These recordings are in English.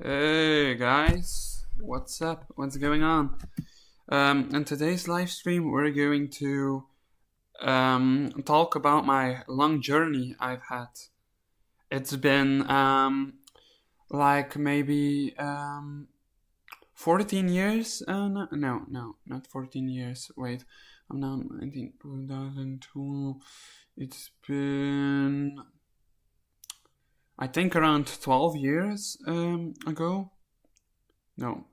Hey guys, what's up? What's going on? In today's live stream, we're going to talk about my long journey I've had. It's been like maybe 14 years. No, not 14 years. Wait, I'm now 19, 2002. It's been, I think, around 12 years ago. No.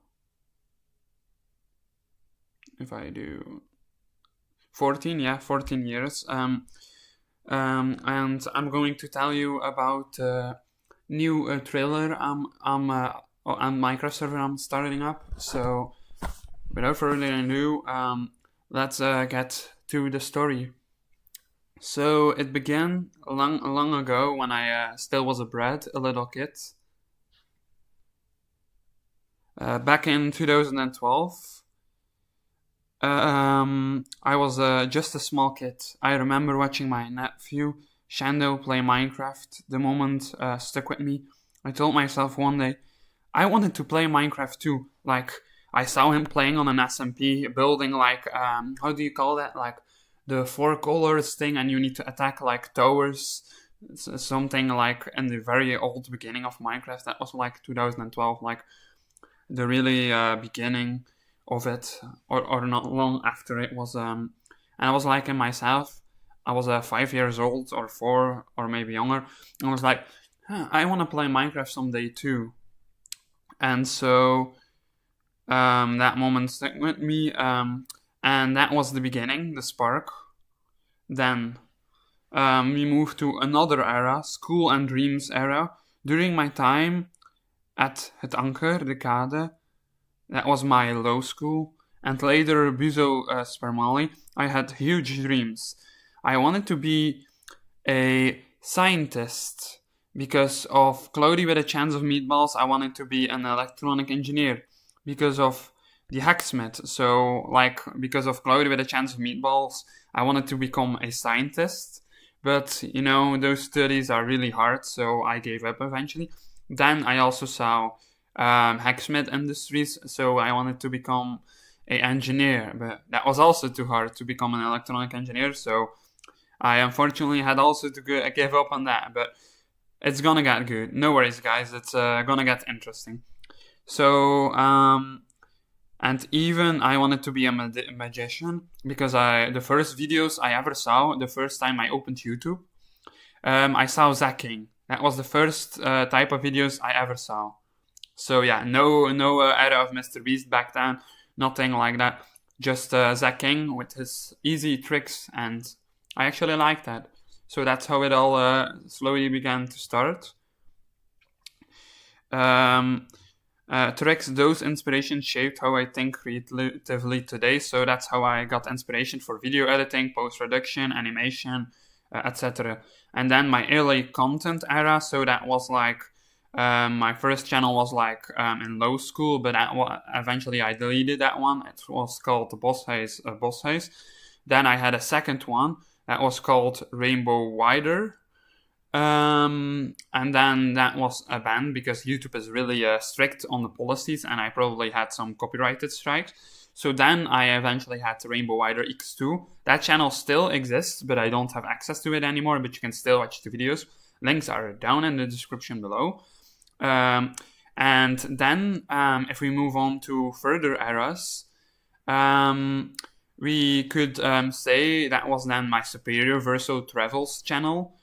If I do 14, yeah, 14 years. And I'm going to tell you about a new trailer on Minecraft server I'm starting up. So, without further ado, let's get to the story. So it began long ago when I still was a little kid. Back in 2012, I was just a small kid. I remember watching my nephew Shendo play Minecraft. The moment stuck with me. I told myself one day, I wanted to play Minecraft too. Like, I saw him playing on an SMP, building like, how do you call that? Like, the four colors thing, and you need to attack like towers. Something like in the very old beginning of Minecraft. That was like 2012, like the really beginning of it, or not long after it was. And I was like in myself, I was 5 years old or 4 or maybe younger. And I was like, I want to play Minecraft someday too. And so that moment stuck with me. And that was the beginning, the spark. Then we moved to another era, school and dreams era. During my time at het Anker, the Kade, that was my low school, and later BUSO Spermalie, I had huge dreams. I wanted to be a scientist. Because of Cloudy with a Chance of Meatballs, I wanted to be an electronic engineer. Because of the Hacksmith, so like because of Cloudy with a Chance of Meatballs, I wanted to become a scientist. But you know, those studies are really hard, so I gave up eventually. Then I also saw Hacksmith Industries, so I wanted to become an engineer, but that was also too hard to become an electronic engineer, so I unfortunately had also to give up on that. But it's gonna get good. No worries, guys. It's gonna get interesting. So, and even I wanted to be a magician, because the first videos I ever saw, the first time I opened YouTube, I saw Zacking. That was the first type of videos I ever saw. So yeah, no era of Mr. Beast back then, nothing like that. Just Zacking with his easy tricks, and I actually liked that. So that's how it all slowly began to start. Tricks, those inspirations shaped how I think creatively today. So that's how I got inspiration for video editing, post-production, animation, etc. And then my early content era, so that was like, my first channel was like in low school, but eventually I deleted that one. It was called Boss Haze. Then I had a second one that was called Rainbow Wider. And then that was a ban because YouTube is really strict on the policies, and I probably had some copyrighted strikes. So then I eventually had Rainbow Wider X2. That channel still exists, but I don't have access to it anymore, but you can still watch the videos. Links are down in the description below. And then if we move on to further eras, we could say that was then my superior Verso Travels channel.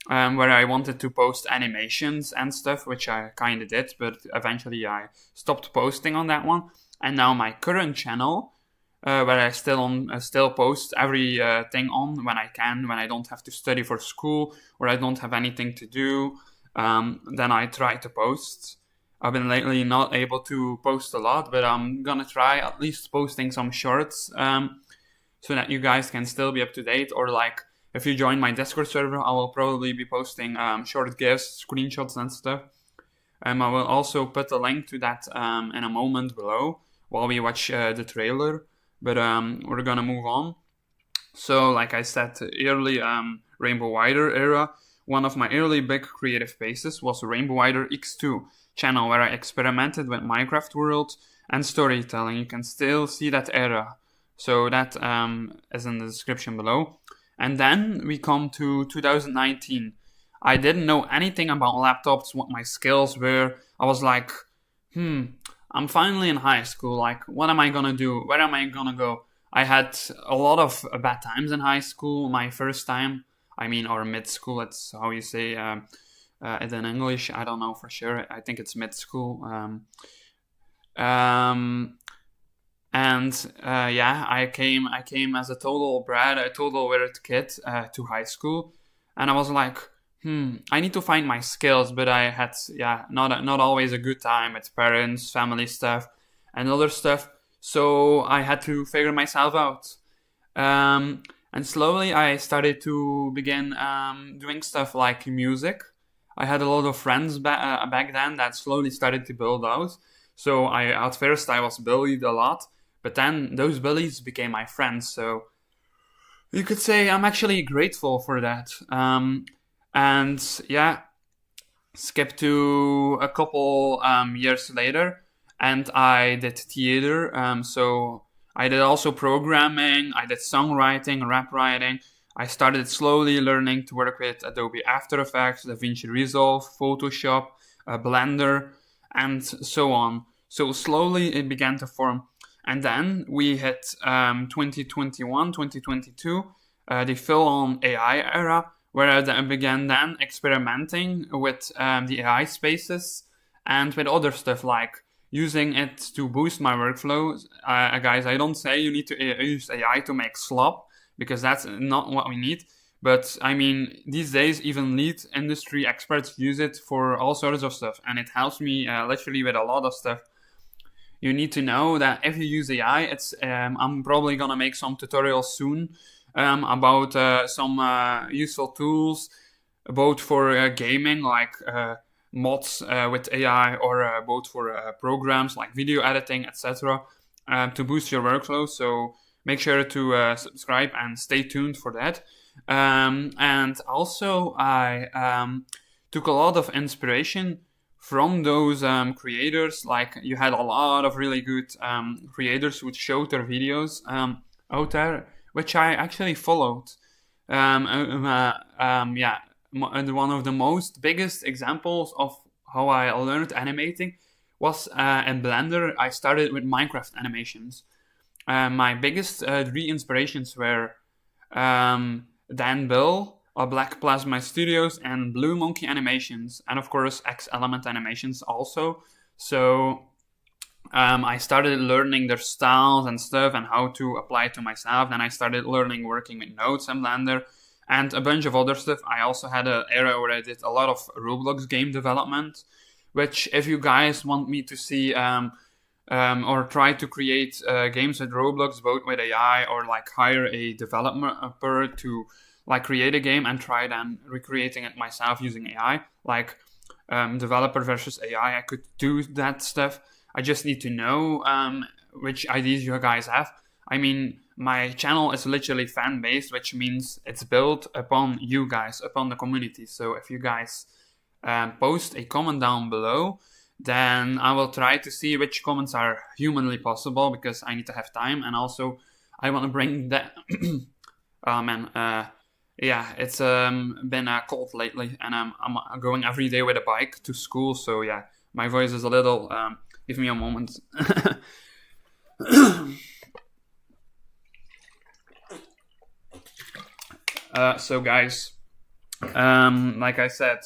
Where I wanted to post animations and stuff, which I kind of did, but eventually I stopped posting on that one. And now my current channel, where I still post everything on when I can, when I don't have to study for school or I don't have anything to do, then I try to post. I've been lately not able to post a lot, but I'm gonna try at least posting some shorts, so that you guys can still be up to date, or like, if you join my Discord server, I will probably be posting short GIFs, screenshots and stuff. I will also put a link to that in a moment below while we watch the trailer. But we're gonna move on. So, like I said, early Rainbow Wider era, one of my early big creative phases was Rainbow Wider X2. channel where I experimented with Minecraft world and storytelling. You can still see that era. So that is in the description below. And then we come to 2019. I didn't know anything about laptops, what my skills were. I was like, I'm finally in high school. Like, what am I gonna do? Where am I gonna go? I had a lot of bad times in high school. My first time, or mid school, that's how you say it in English. I don't know for sure. I think it's mid school. I came as a total brat, a total weird kid to high school, and I was like, I need to find my skills, but I had not always a good time with parents, family stuff, and other stuff. So I had to figure myself out, and slowly I started to begin doing stuff like music. I had a lot of friends back then that slowly started to build out. So at first I was bullied a lot. But then those bullies became my friends, so you could say I'm actually grateful for that. Skip to a couple years later, and I did theater. So I did also programming, I did songwriting, rap writing. I started slowly learning to work with Adobe After Effects, DaVinci Resolve, Photoshop, Blender, and so on. So slowly it began to form. And then we hit 2021, 2022, the full-on AI era, where I began then experimenting with the AI spaces and with other stuff like using it to boost my workflow. Guys, I don't say you need to use AI to make slop, because that's not what we need. But these days, even lead industry experts use it for all sorts of stuff, and it helps me literally with a lot of stuff. You need to know that if you use AI, I'm probably gonna make some tutorials soon about some useful tools, both for gaming, like mods with AI, or both for programs like video editing, etc., to boost your workflow. So make sure to subscribe and stay tuned for that. And also, I took a lot of inspiration from those creators. Like, you had a lot of really good creators who showed their videos out there, which I actually followed. One of the most biggest examples of how I learned animating was in Blender. I started with Minecraft animations. My biggest three inspirations were Dan Bill, Black Plasma Studios, and Blue Monkey Animations, and of course X Element Animations also. So I started learning their styles and stuff and how to apply it to myself. Then I started learning working with nodes and Blender and a bunch of other stuff. I also had an era where I did a lot of Roblox game development, which, if you guys want me to see or try to create games with Roblox, both with AI, or like hire a developer to like create a game and try then recreating it myself using AI, like developer versus AI, I could do that stuff. I just need to know which ideas you guys have. My channel is literally fan-based, which means it's built upon you guys, upon the community. So if you guys post a comment down below, then I will try to see which comments are humanly possible, because I need to have time. And also, I want to bring that... it's been cold lately, and I'm going every day with a bike to school. So yeah, my voice is a little... give me a moment. So guys, like I said,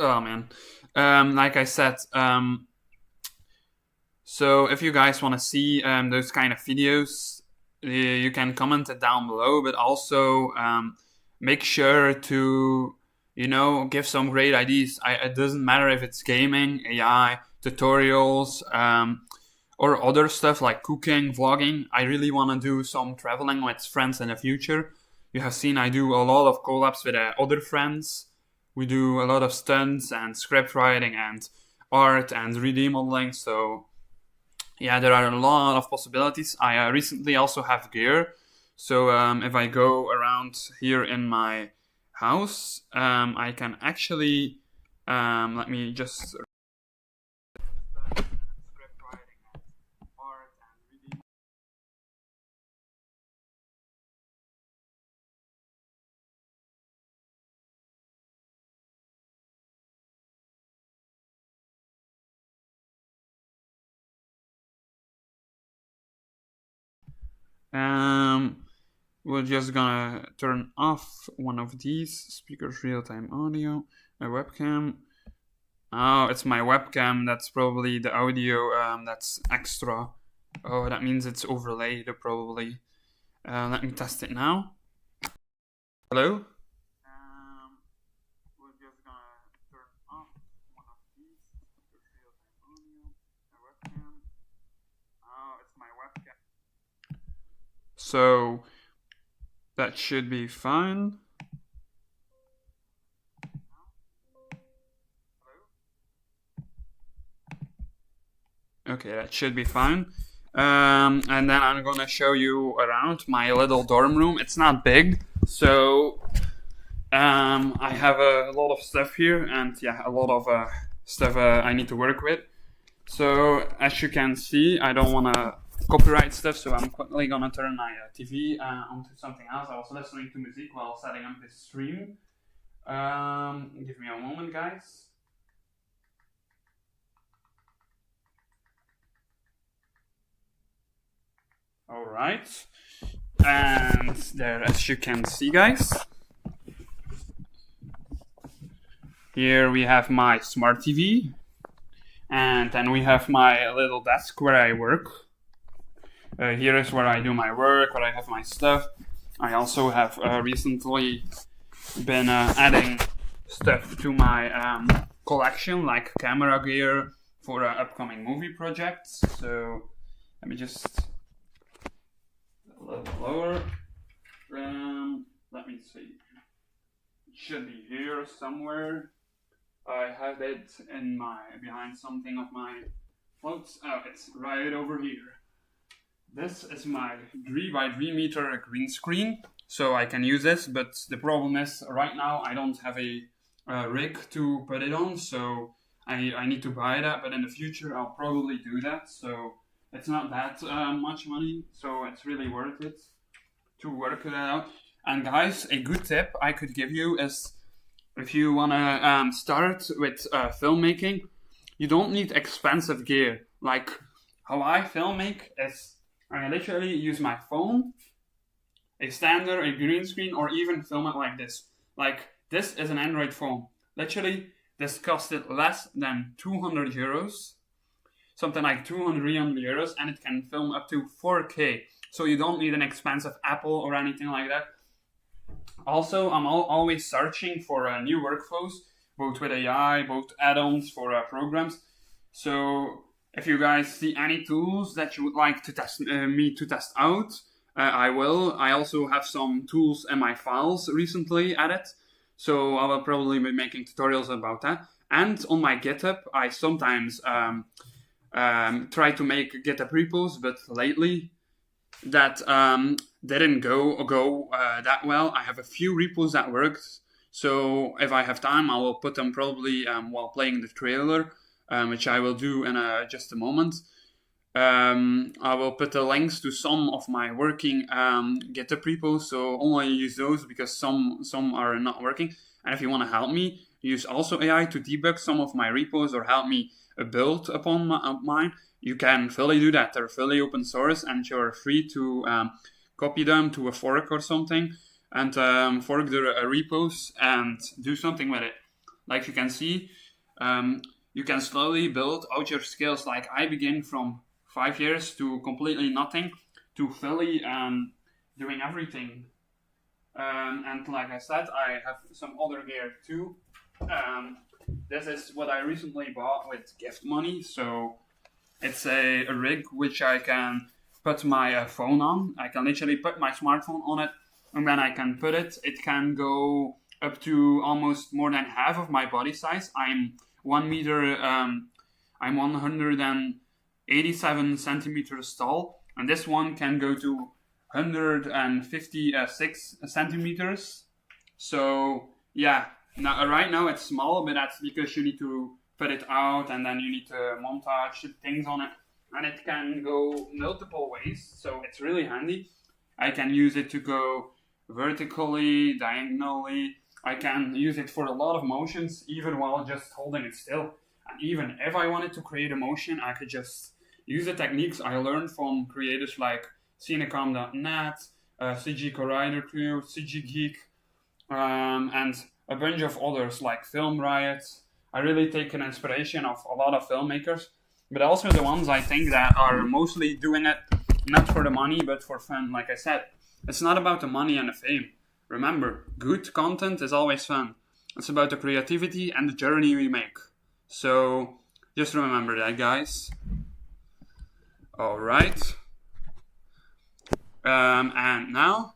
like I said, so if you guys want to see those kind of videos, you can comment it down below, but also make sure to, give some great ideas. It doesn't matter if it's gaming, AI, tutorials, or other stuff like cooking, vlogging. I really want to do some traveling with friends in the future. You have seen I do a lot of collabs with other friends. We do a lot of stunts and script writing and art and 3D modeling. So yeah, there are a lot of possibilities. I recently also have gear. So if I go around here in my house, I can actually, let me just script writing and art and reading. We're just gonna turn off one of these speakers, real-time audio, a webcam. Oh, it's my webcam. That's probably the audio. That's extra. Oh, that means it's overlaid probably. Let me test it now. Hello? We're just gonna turn off one of these speakers, real-time audio, a webcam. Oh, it's my webcam. So that should be fine. Okay, that should be fine. And then I'm gonna show you around my little dorm room. It's not big, so I have a lot of stuff here, and yeah, a lot of stuff I need to work with. So as you can see, I don't want to copyright stuff, so I'm quickly gonna turn my TV onto something else. I was listening to music while setting up this stream. Give me a moment, guys. Alright, and there, as you can see, guys, here we have my smart TV, and then we have my little desk where I work. Here is where I do my work, where I have my stuff. I also have recently been adding stuff to my collection, like camera gear for upcoming movie projects. So let me just a little lower. Let me see. It should be here somewhere. I have it in behind something of my clothes. Oh, it's right over here. This is my 3x3 meter green screen, so I can use this, but the problem is right now I don't have a rig to put it on, so I need to buy that, but in the future I'll probably do that, so it's not that much money, so it's really worth it to work that out. And guys, a good tip I could give you is if you want to start with filmmaking, you don't need expensive gear. Like how I filmmake is I literally use my phone, a standard, a green screen, or even film it like this. Like, this is an Android phone. Literally, this costed less than 200 euros. Something like 200, 300 euros, and it can film up to 4K. So you don't need an expensive Apple or anything like that. Also, I'm always searching for new workflows, both with AI, both add-ons for programs. So if you guys see any tools that you would like to test me to test out, I will. I also have some tools in my files recently added, so I will probably be making tutorials about that. And on my GitHub, I sometimes try to make GitHub repos, but lately that didn't go that well. I have a few repos that worked, so if I have time, I will put them probably while playing the trailer. Which I will do in just a moment. I will put the links to some of my working GitHub repos, so only use those because some are not working. And if you want to help me, use also AI to debug some of my repos or help me build upon mine, you can fully do that. They're fully open source and you're free to copy them to a fork or something and fork the repos and do something with it. Like you can see, you can slowly build out your skills. Like I begin from 5 years to completely nothing to fully doing everything. And like I said, I have some other gear too. This is what I recently bought with gift money. So it's a rig which I can put my phone on. I can literally put my smartphone on it and then I can put it. It can go up to almost more than half of my body size. I'm 1 meter, I'm 187 centimeters tall, and this one can go to 156 centimeters. So yeah, now right now it's small, but that's because you need to put it out and then you need to montage things on it, and it can go multiple ways. So it's really handy. I can use it to go vertically, diagonally. I can use it for a lot of motions, even while just holding it still. And even if I wanted to create a motion, I could just use the techniques I learned from creators like Cinecom.net, CG Corridor Crew, CG Geek, and a bunch of others like Film Riot. I really take an inspiration of a lot of filmmakers, but also the ones I think that are mostly doing it not for the money, but for fun. Like I said, it's not about the money and the fame. Remember, good content is always fun. It's about the creativity and the journey we make. So, just remember that, guys. Alright. And now,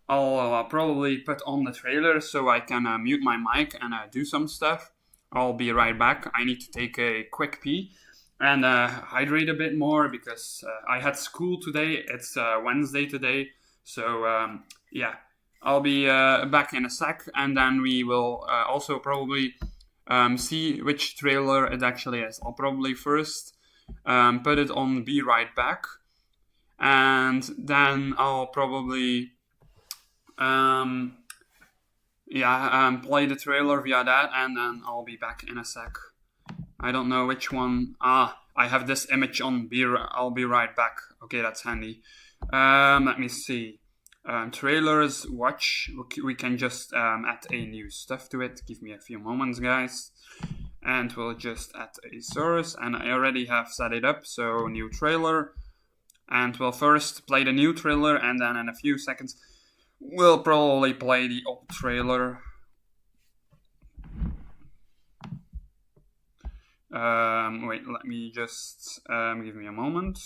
I'll probably put on the trailer so I can mute my mic and do some stuff. I'll be right back. I need to take a quick pee and hydrate a bit more because I had school today. It's Wednesday today. So, yeah. I'll be back in a sec, and then we will also probably see which trailer it actually is. I'll probably first put it on Be Right Back, and then I'll probably play the trailer via that, and then I'll be back in a sec. I don't know which one. I have this image on I'll be right back. Okay, that's handy. Let me see. Trailers, watch. We can just add a new stuff to it. Give me a few moments, guys. And we'll just add a source. And I already have set it up. So, new trailer. And we'll first play the new trailer. And then in a few seconds, we'll probably play the old trailer. Wait, let me just give me a moment.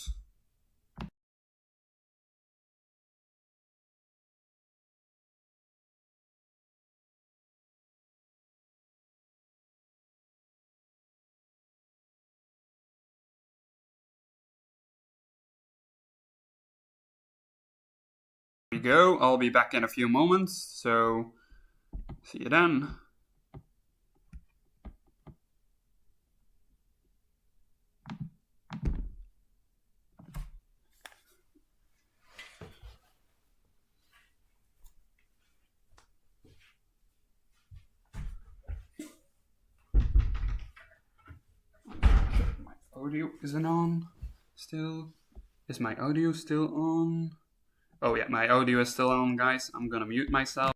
We go. I'll be back in a few moments, so see you then. My audio isn't on still. Is my audio still on? Oh yeah, my audio is still on, guys. I'm gonna mute myself.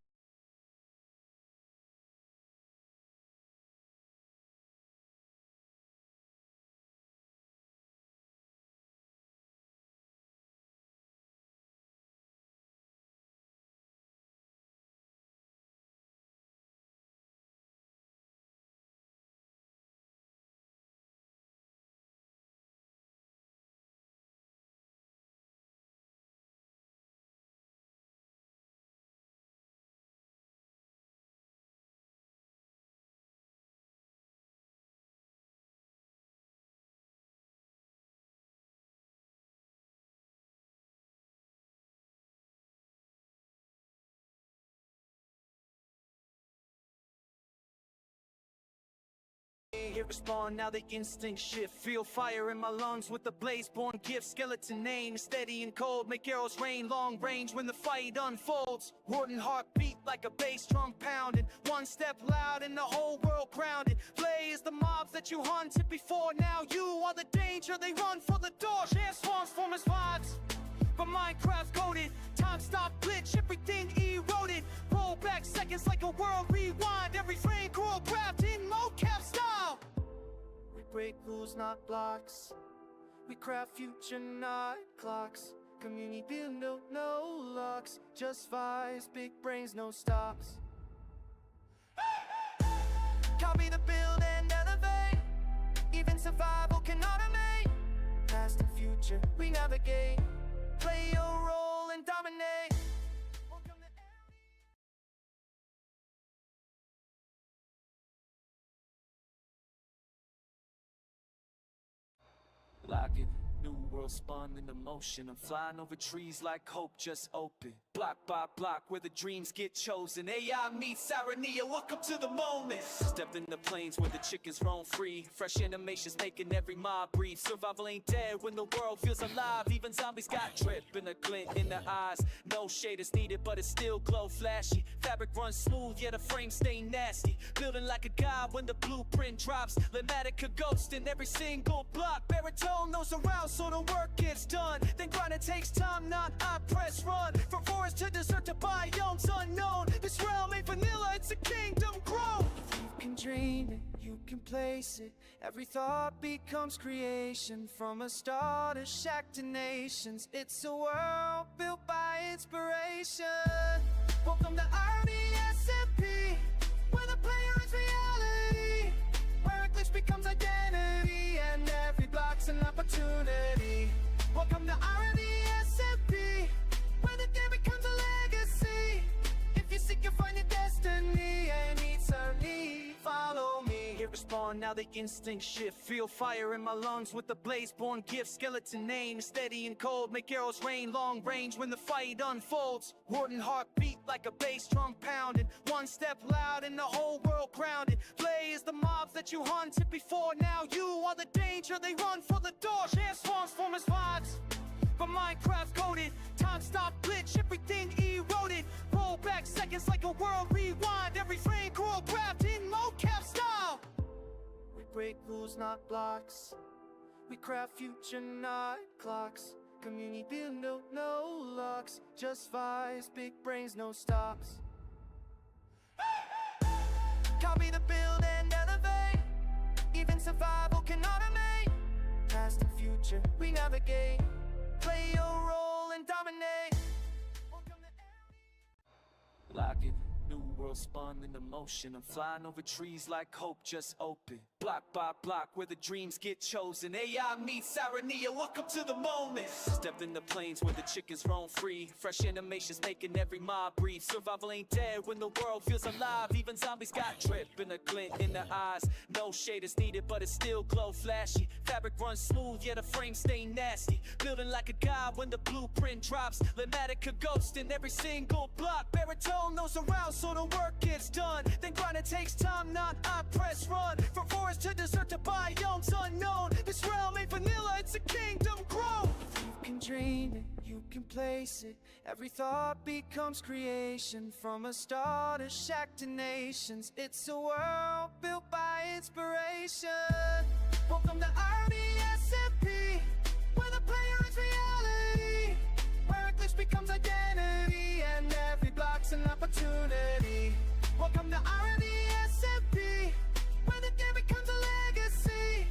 Hit respond, now the instinct shift. Feel fire in my lungs with the blaze born gift. Skeleton name, steady and cold, make arrows rain. Long range when the fight unfolds. Wooden heartbeat like a bass drum pounding. One step loud and the whole world grounded. Play is the mobs that you hunted before. Now you are the danger, they run for the door. Chance transformers vibes, but Minecraft coded. Time stop glitch, everything eroded. Roll back seconds like a world rewind. Every frame choreographed in mocap style. We break rules, not blocks. We craft future, not clocks. Community build, no locks. Just vibes, big brains, no stops. Copy the build and elevate. Even survival can automate. Past and future, we navigate. Play your role and dominate. Lock it, new world spun into motion. I'm flying over trees like hope just open. Block by block, where the dreams get chosen. AI meets irony, welcome to the moment. Stepped in the plains where the chickens roam free. Fresh animations making every mob breathe. Survival ain't dead when the world feels alive. Even zombies got drip and a glint in their eyes. No shade is needed, but it still glow flashy. Fabric runs smooth, yet the frame stay nasty. Building like a god when the blueprint drops. Lematic a ghost in every single block. Baritone knows around, so the work gets done. Then grinding takes time, not I press run. From forest to desert to biomes unknown. This realm ain't vanilla, it's a kingdom grown. You can dream it, you can place it. Every thought becomes creation. From a star to shack to nations. It's a world built by inspiration. Welcome to RBSMP, where the player is reality, where a glitch becomes identity, and every block's an opportunity. Welcome to RBSMP, where the game becomes a legacy. If you seek, you'll find your destiny, and eternally follow me. Here respond, now the instinct shift. Feel fire in my lungs with the blaze-born gift. Skeleton name, steady and cold, make arrows rain. Long range when the fight unfolds. Warden heartbeat like a bass drum pounding. One step loud and the whole world grounded. Play is the mobs that you hunted before. Now you are the danger, they run for the door. Chance form as vibes, but Minecraft coded. Time stop glitch, everything eroded. Roll back seconds like a world rewind. Every frame choreographed in mocap style. We break rules, not blocks. We craft future, not clocks. Community build, no locks. Just vibes, big brains, no stops. Copy the build and elevate. Even survival can automate. Past and future, we navigate. Play your role and dominate. Lock it, new world spun into motion. I'm flying over trees like hope just open. Block by block, where the dreams get chosen. AI meets irony, welcome to the moment. Stepped in the plains where the chickens roam free. Fresh animations making every mob breathe. Survival ain't dead when the world feels alive. Even zombies got drip and a glint in their eyes. No shade is needed, but it still glow flashy. Fabric runs smooth, yet the frame stay nasty. Building like a god when the blueprint drops. Lematic a ghost in every single block. Baritone knows around, so the work gets done. Then grinding takes time, not I press run. From forest to desert to biomes unknown. This realm ain't vanilla, it's a kingdom grown. You can dream it, you can place it. Every thought becomes creation. From a star to shack to nations. It's a world built by inspiration. Welcome to RBSMP, where the player is reality, where a glitch becomes identity, and every block's an opportunity. Welcome to RBSMP, where the game becomes a legacy.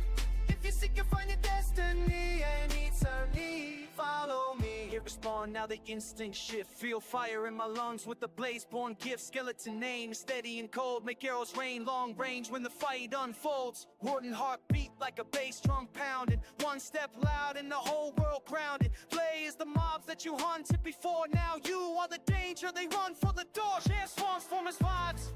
If you seek, you'll find your destiny, and eternally follow me. Here respond, now the instinct shift. Feel fire in my lungs with the blaze-born gift. Skeleton name, steady and cold, make arrows rain. Long range when the fight unfolds. Warden heartbeat like a bass drum pounding. One step loud and the whole world grounded. Play is the mobs that you hunted before. Now you are the danger, they run for the door. Chance form as vibes,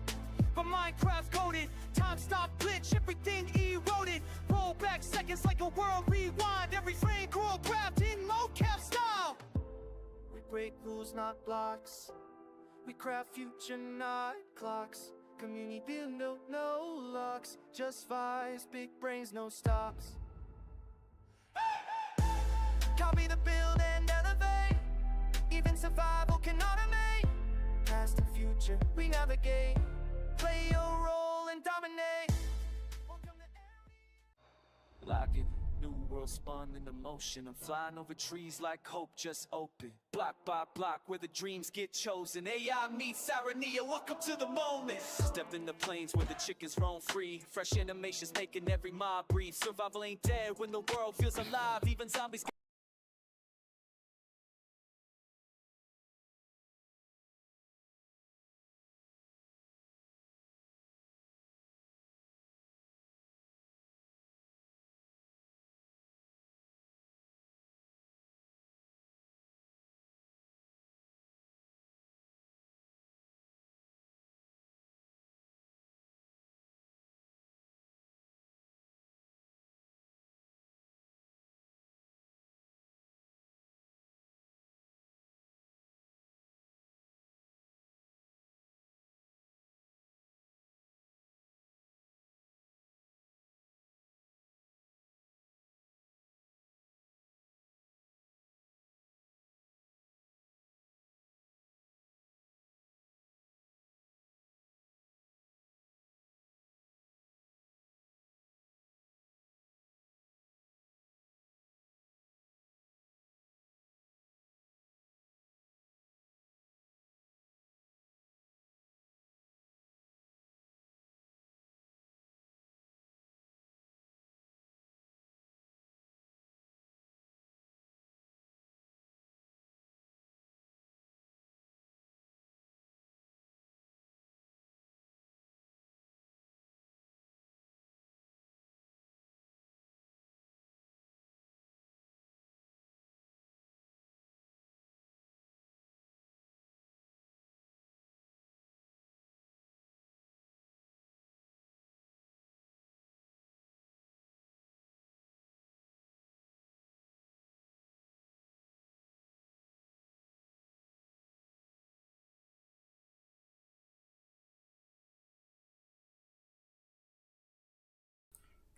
but Minecraft coded. Time stop glitch, everything eroded. Roll back seconds like a world rewind. Every frame choreographed in mocap style. We break rules, not blocks. We craft future, not clocks. Community build, no locks. Just vibes, big brains, no stops. Copy the build and elevate. Even survival can automate. Past and future, we navigate. Play your role and dominate. Lock it, new world spun into motion. I'm flying over trees like hope just open. Block by block, where the dreams get chosen. AI meets irony, welcome to the moment. Stepped in the plains where the chickens roam free. Fresh animations making every mob breathe. Survival ain't dead when the world feels alive. Even zombies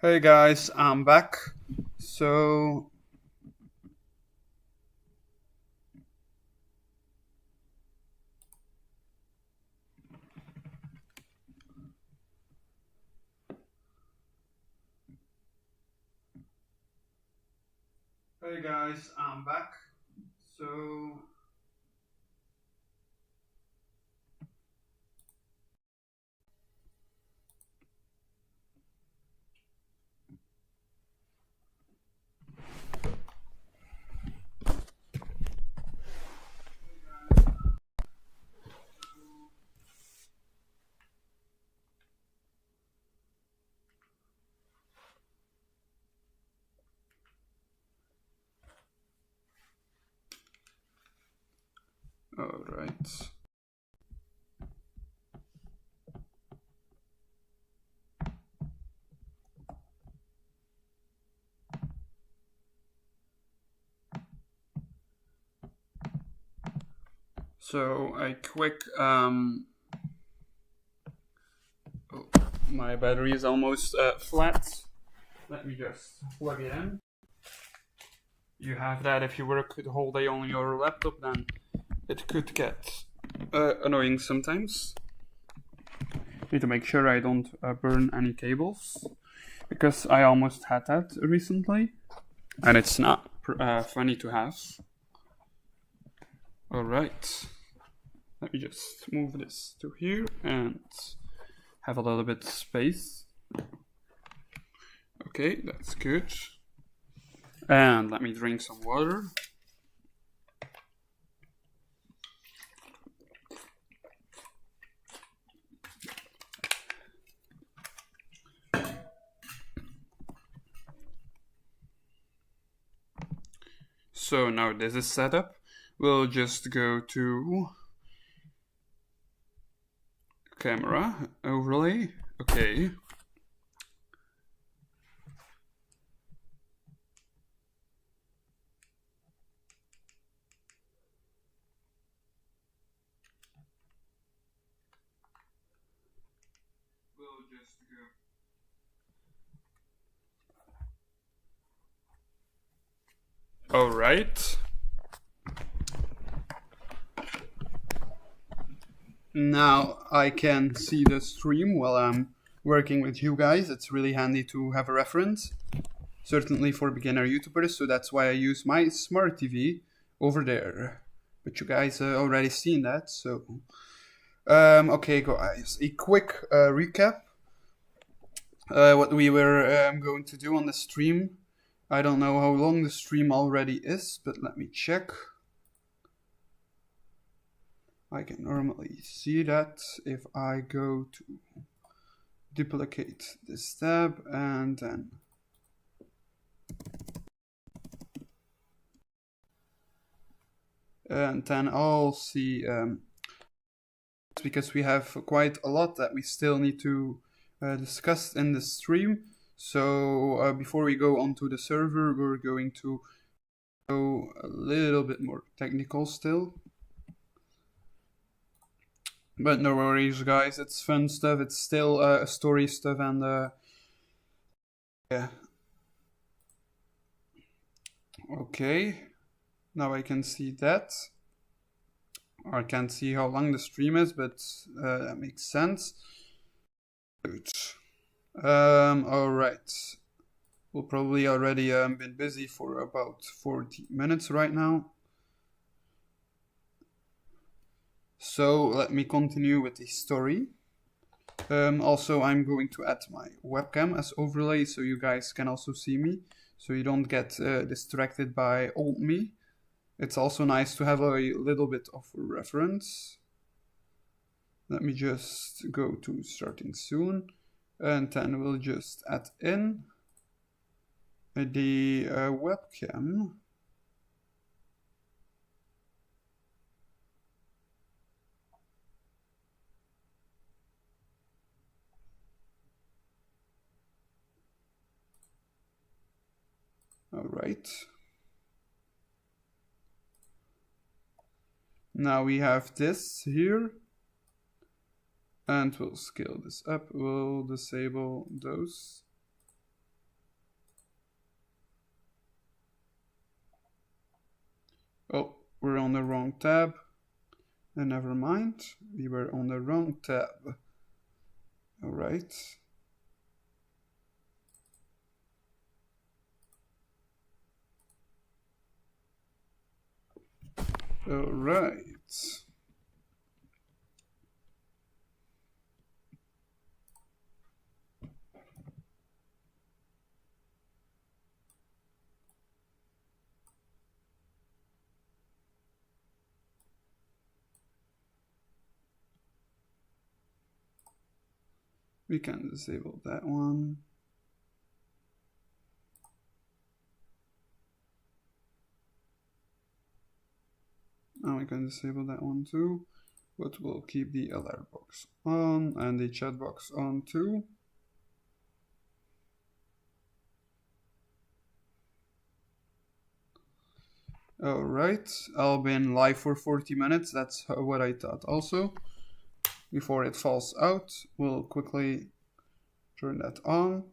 Hey guys, I'm back. So, hey guys, I'm back. So, all right. So a quick oh, my battery is almost flat. Let me just plug it in. You have that if you work the whole day on your laptop, then it could get annoying sometimes. Need to make sure I don't burn any cables, because I almost had that recently, and it's not funny to have. Alright, let me just move this to here and have a little bit of space. Okay, that's good. And let me drink some water. So now this is set up. We'll just go to camera overlay. Okay. We'll just go. All right. Now I can see the stream while I'm working with you guys. It's really handy to have a reference, certainly for beginner YouTubers, so that's why I use my smart TV over there. But you guys already seen that, so okay guys, a quick recap. What we were going to do on the stream. I don't know how long the stream already is, but let me check. I can normally see that if I go to duplicate this tab and then I'll see, because we have quite a lot that we still need to discuss in the stream. So before we go onto the server, we're going to go a little bit more technical still. But no worries, guys. It's fun stuff. It's still story stuff, and yeah. Okay. Now I can see that. I can't see how long the stream is, but that makes sense. Good. All right. We'll probably already been busy for about 40 minutes right now. So let me continue with the story. Also, I'm going to add my webcam as overlay so you guys can also see me, so you don't get distracted by old me. It's also nice to have a little bit of a reference. Let me just go to starting soon, and then we'll just add in the webcam. All right. Now we have this here, and we'll scale this up. We'll disable those. Oh, we're on the wrong tab. And never mind, we were on the wrong tab. Alright. Alright. We can disable that one. And we can disable that one too, but we'll keep the alert box on and the chat box on too. Alright, I'll be in live for 40 minutes, that's what I thought also. Before it falls out, we'll quickly turn that on.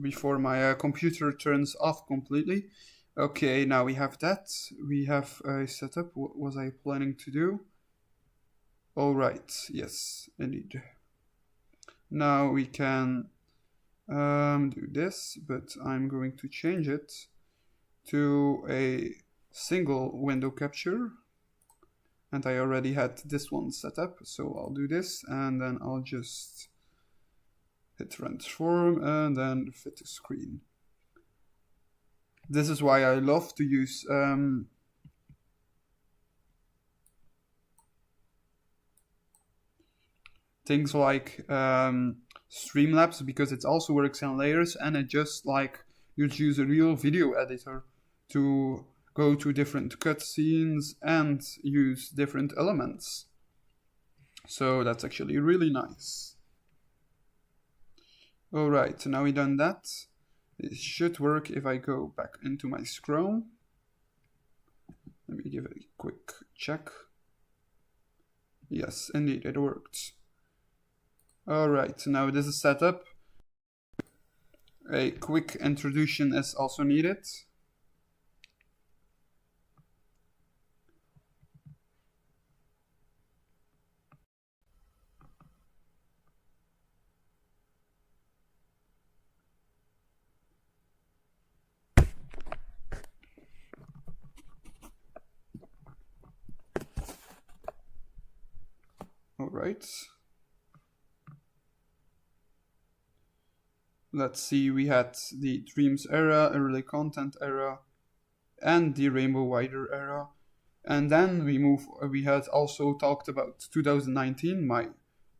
Before my computer turns off completely. Okay, now we have that. We have a setup. What was I planning to do? Alright, yes, indeed. Now we can do this, but I'm going to change it to a single window capture. And I already had this one set up, so I'll do this, and then I'll just hit transform and then fit the screen. This is why I love to use things like Streamlabs, because it also works in layers, and it just like you'd use a real video editor to go to different cutscenes and use different elements. So that's actually really nice. Alright, now we've done that. It should work if I go back into my Chrome. Let me give it a quick check. Yes, indeed, it worked. Alright, now this is set up. A quick introduction is also needed. Alright. Let's see, we had the Dreams era, early content era, and the Rainbow Wider era. And then we had also talked about 2019, my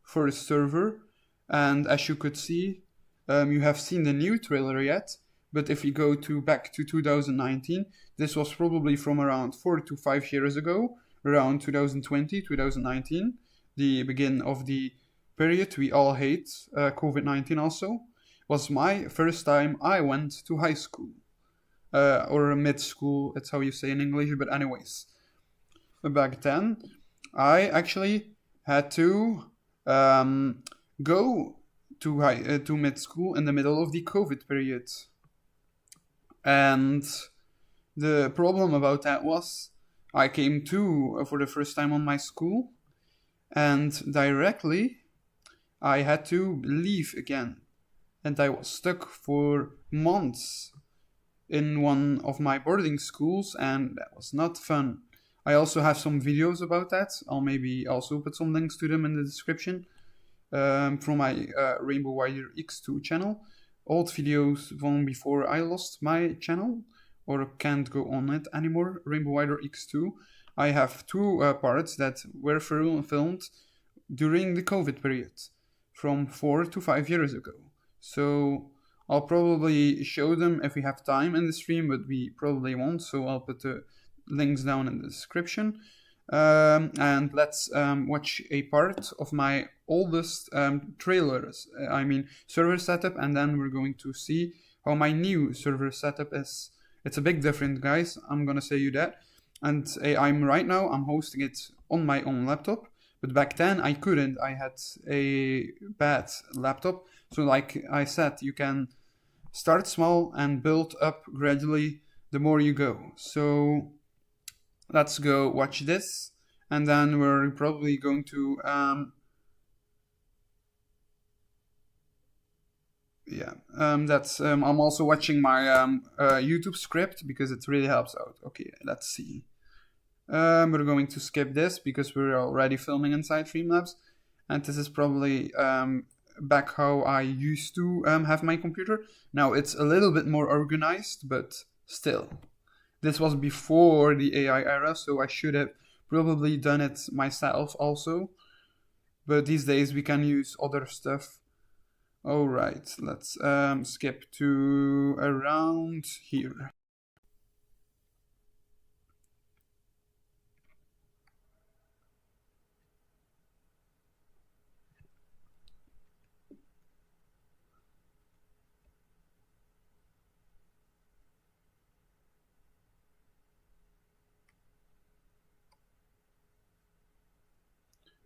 first server. And as you could see, you have seen the new trailer yet. But if we go back to 2019, this was probably from around 4 to 5 years ago, around 2020, 2019, the begin of the period we all hate, COVID-19 also, was my first time I went to high school. Or mid-school, that's how you say in English, but anyways. Back then, I actually had to go to mid-school in the middle of the COVID period. And the problem about that was I came to for the first time on my school, and directly I had to leave again. And I was stuck for months in one of my boarding schools, and that was not fun. I also have some videos about that. I'll maybe also put some links to them in the description from my Rainbow Wider X2 channel. Old videos from before I lost my channel or can't go on it anymore, Rainbow Wider X2. I have two parts that were filmed during the COVID period from 4 to 5 years ago. So I'll probably show them if we have time in the stream, but we probably won't, so I'll put the links down in the description. And let's watch a part of my oldest trailers, server setup, and then we're going to see how my new server setup is. It's a big difference, guys, I'm gonna say you that. And I'm hosting it on my own laptop, but back then I couldn't. I had a bad laptop. So like I said, you can start small and build up gradually the more you go. So let's go watch this, and then we're probably going to I'm also watching my YouTube script because it really helps out. Okay, let's see. We're going to skip this because we're already filming inside Streamlabs, and this is probably back how I used to have my computer. Now it's a little bit more organized, but still. This was before the AI era, so I should have probably done it myself also. But these days we can use other stuff. Alright, let's skip to around here.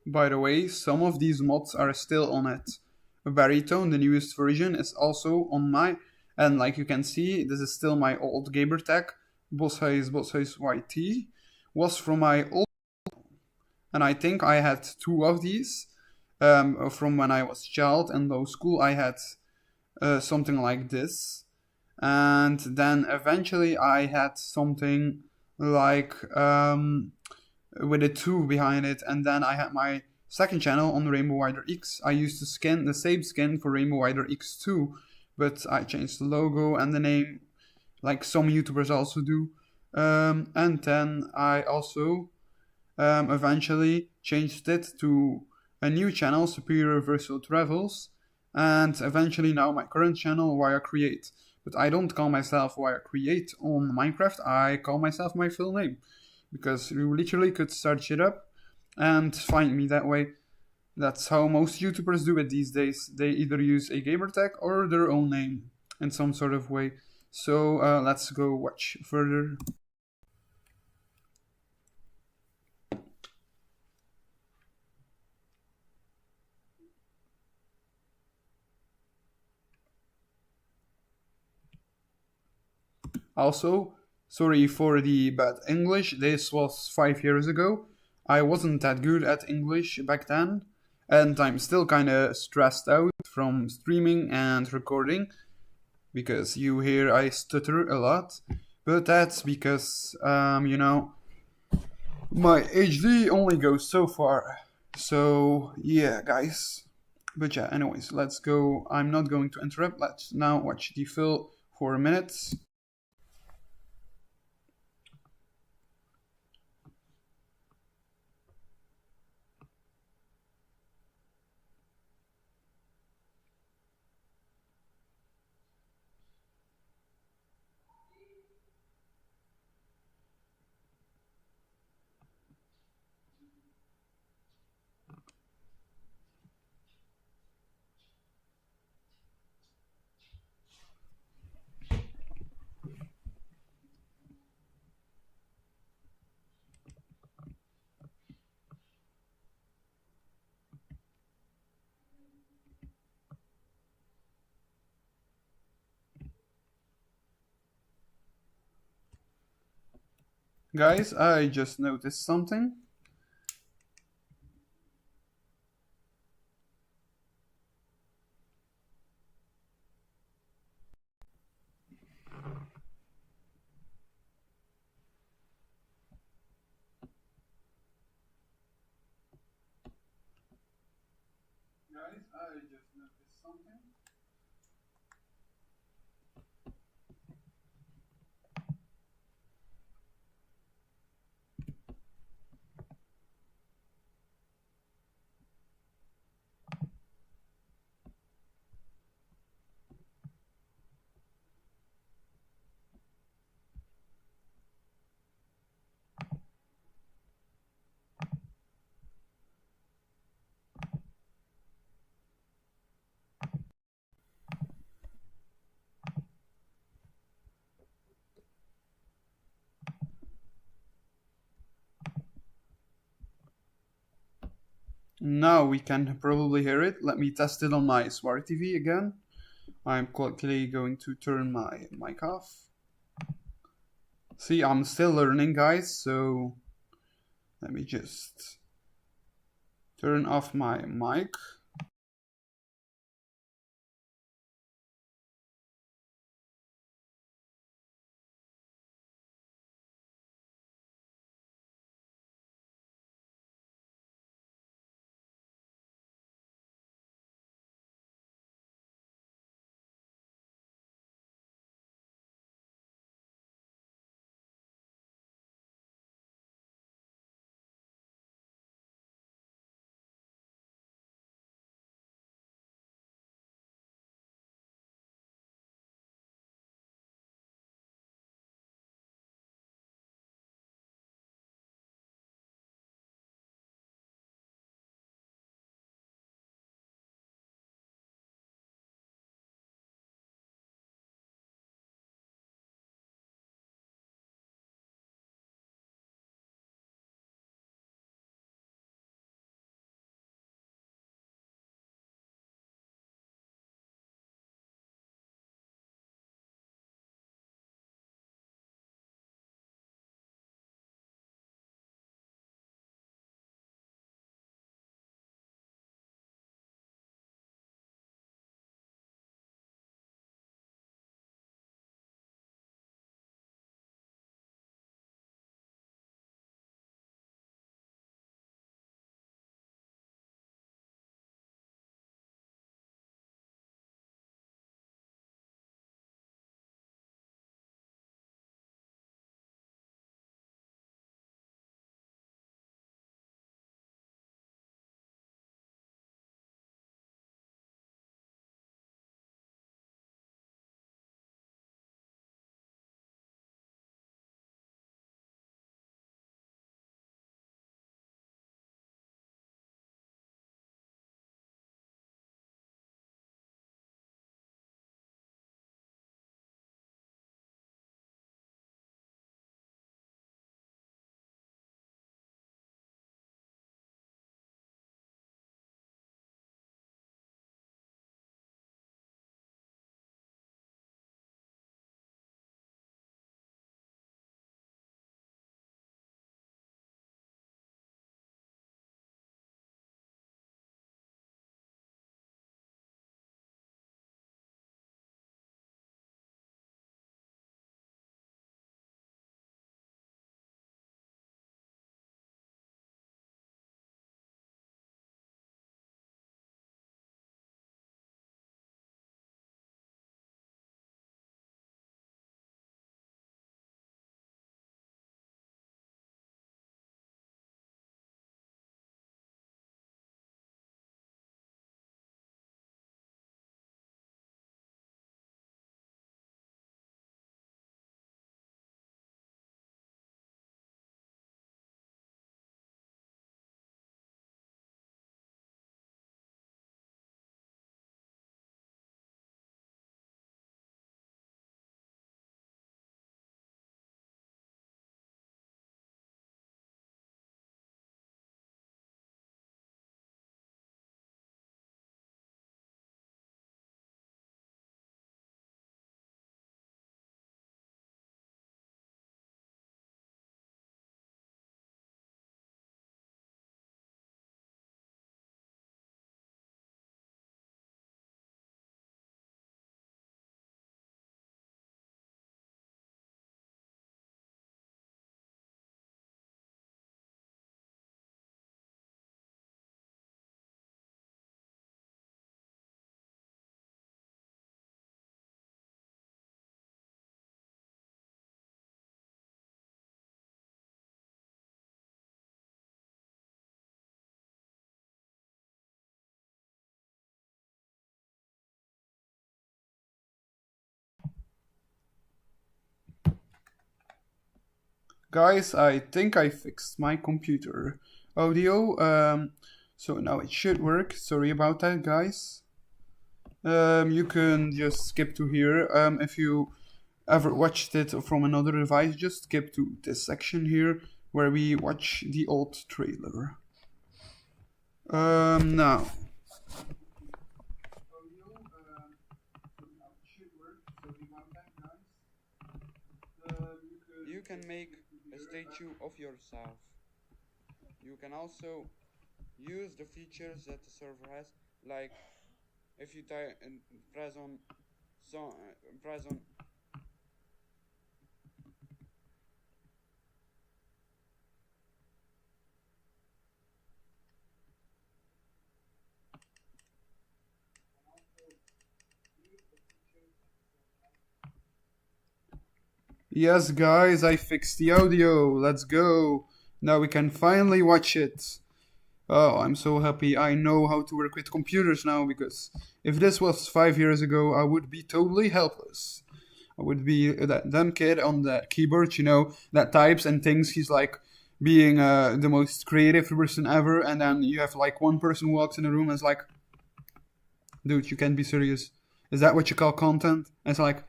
By the way, some of these mods are still on it. Baritone, the newest version, is also on my, and like you can see, this is still my old gamer tag. Boshuis YT was from my old, and I think I had 2 of these from when I was a child and low school. I had something like this, and then eventually I had something like with a 2 behind it, and then I had my second channel on Rainbow Rider X. I used the same skin for Rainbow Rider X2, but I changed the logo and the name, like some YouTubers also do. And then I also eventually changed it to a new channel, Superior Versal Travels, and eventually now my current channel, WayaCreate. But I don't call myself WayaCreate on Minecraft, I call myself my full name, because you literally could search it up and find me that way. That's how most YouTubers do it these days. They either use a gamer tag or their own name in some sort of way. So let's go watch further. Also, sorry for the bad English, this was 5 years ago. I wasn't that good at English back then, and I'm still kinda stressed out from streaming and recording, because you hear I stutter a lot, but that's because, you know, my HD only goes so far. So, yeah, guys. But yeah, anyways, let's go. I'm not going to interrupt. Let's now watch the fill for a minute. Guys, I just noticed something. Now we can probably hear it. Let me test it on my Smart TV again. I'm quickly going to turn my mic off. See, I'm still learning, guys, so let me just turn off my mic. Guys, I think I fixed my computer audio, so now it should work. Sorry about that, guys. You can just skip to here. If you ever watched it from another device, just skip to this section here where we watch the old trailer. Now. can make a statue of yourself. You can also use the features that the server has, like if you press on press on Yes, guys, I fixed the audio. Let's go. Now we can finally watch it. Oh, I'm so happy I know how to work with computers now, because if this was 5 years ago, I would be totally helpless. I would be that dumb kid on the keyboard, that types and thinks he's like being the most creative person ever, and then you have like one person who walks in the room and is like, dude, you can't be serious. Is that what you call content? And it's like,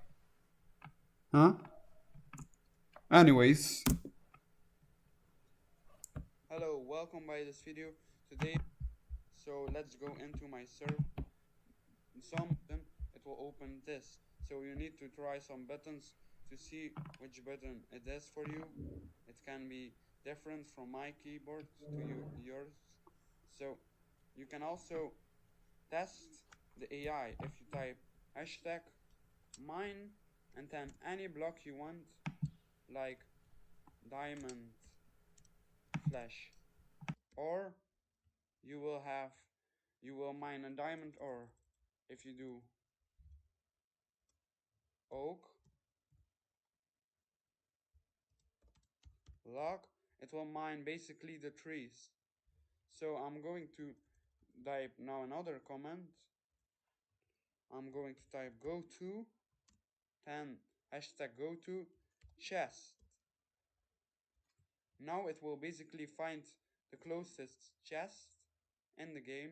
huh? Anyways. Hello, welcome by this video today. So let's go into my server. It will open this. So you need to try some buttons to see which button it is for you. It can be different from my keyboard to yours. So you can also test the AI if you type hashtag mine and then any block you want, like diamond flash, or you will mine a diamond, or if you do oak log, it will mine basically the trees. So I'm going to type now another command. I'm going to type go to 10 hashtag go to chest. Now it will basically find the closest chest in the game.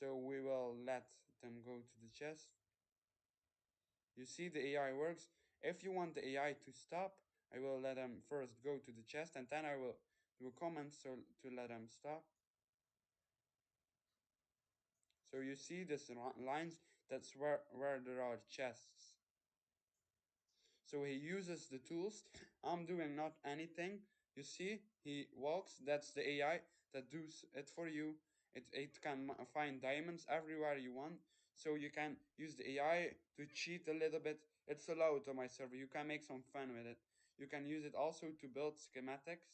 So we will let them go to the chest. You see, the AI works. If you want the AI to stop, I will let them first go to the chest, and then I will do a comment so to let them stop. So you see this lines, that's where there are chests. So he uses the tools. I'm doing not anything. You see, he walks. That's the AI that does it for you. It can find diamonds everywhere you want. So you can use the AI to cheat a little bit. It's allowed on my server. You can make some fun with it. You can use it also to build schematics.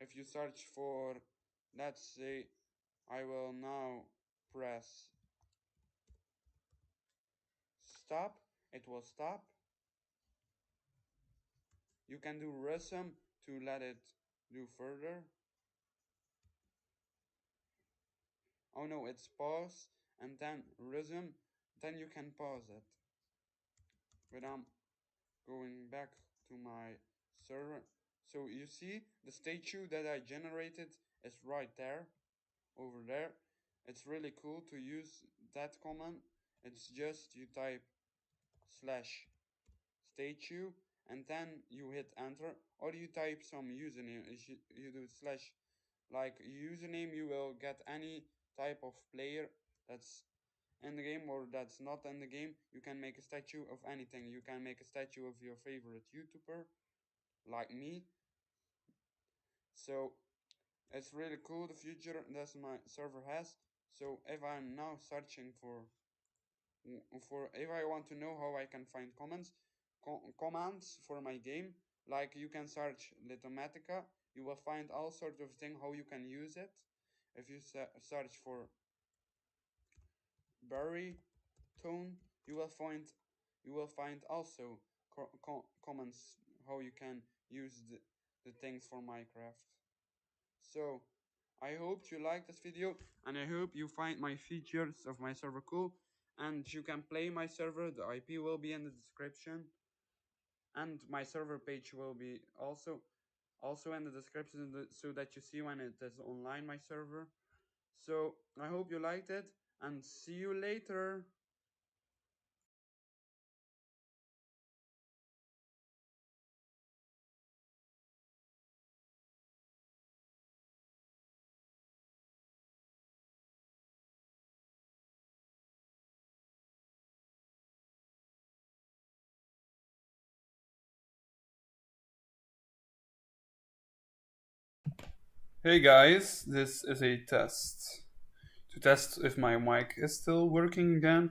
If you search for, let's say, I will now press stop. It will stop. You can do resume to let it do further. Oh no, it's pause and then resume. Then you can pause it. But I'm going back to my server. So you see the statue that I generated is right there, over there. It's really cool to use that command. It's just you type slash statue and then you hit enter, or you type some username. You do slash like username, you will get any type of player that's in the game or that's not in the game. You can make a statue of anything. You can make a statue of your favorite YouTuber like me. So it's really cool, the future that my server has. So if I'm now searching for if I want to know how I can find commands for my game, like you can search Litomatica, you will find all sorts of things how you can use it. If you search for berry tone, you will find also comments how you can use the things for Minecraft. So I hope you like this video, and I hope you find my features of my server cool, and you can play my server. The IP will be in the description, and my server page will be also in the description, so that you see when it is online, my server. So I hope you liked it, and see you later. Hey guys, this is a test. To test if my mic is still working again.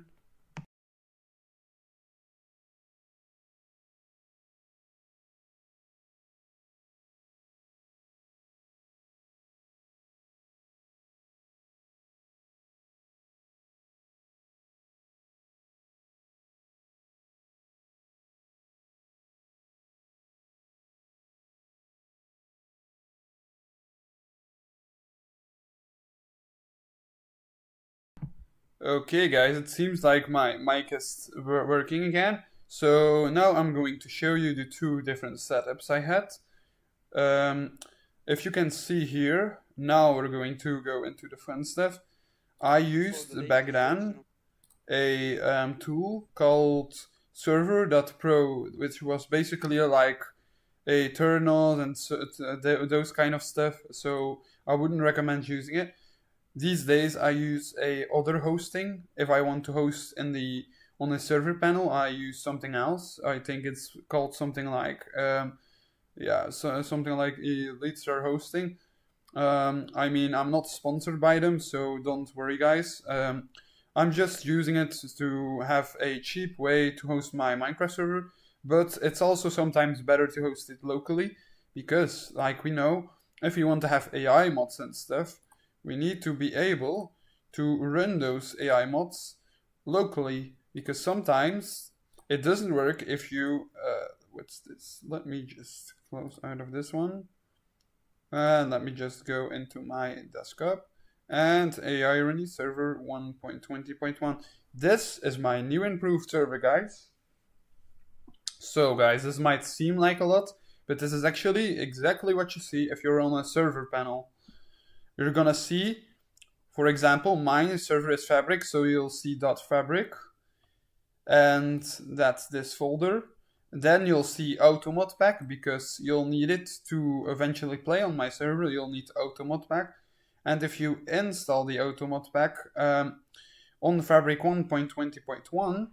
Okay guys, it seems like my mic is working again. So now I'm going to show you the two different setups I had. If you can see here, now we're going to go into the fun stuff. I used back then a tool called server.pro, which was basically like a terminal and those kind of stuff. So I wouldn't recommend using it. These days I use a other hosting. If I want to host on the server panel, I use something else. I think it's called something like something like Elite Star Hosting. I mean, I'm not sponsored by them, so don't worry, guys. I'm just using it to have a cheap way to host my Minecraft server, but it's also sometimes better to host it locally because, like we know, if you want to have AI mods and stuff, we need to be able to run those AI mods locally because sometimes it doesn't work if you what's this? Let me just close out of this one. And let me just go into my desktop and AI Irony server 1.20.1. This is my new improved server, guys. So guys, this might seem like a lot, but this is actually exactly what you see if you're on a server panel. You're gonna see, for example, my server is fabric, so you'll see .fabric, and that's this folder. Then you'll see automod pack because you'll need it to eventually play on my server. You'll need automod pack, and if you install the automod pack on fabric 1.20.1,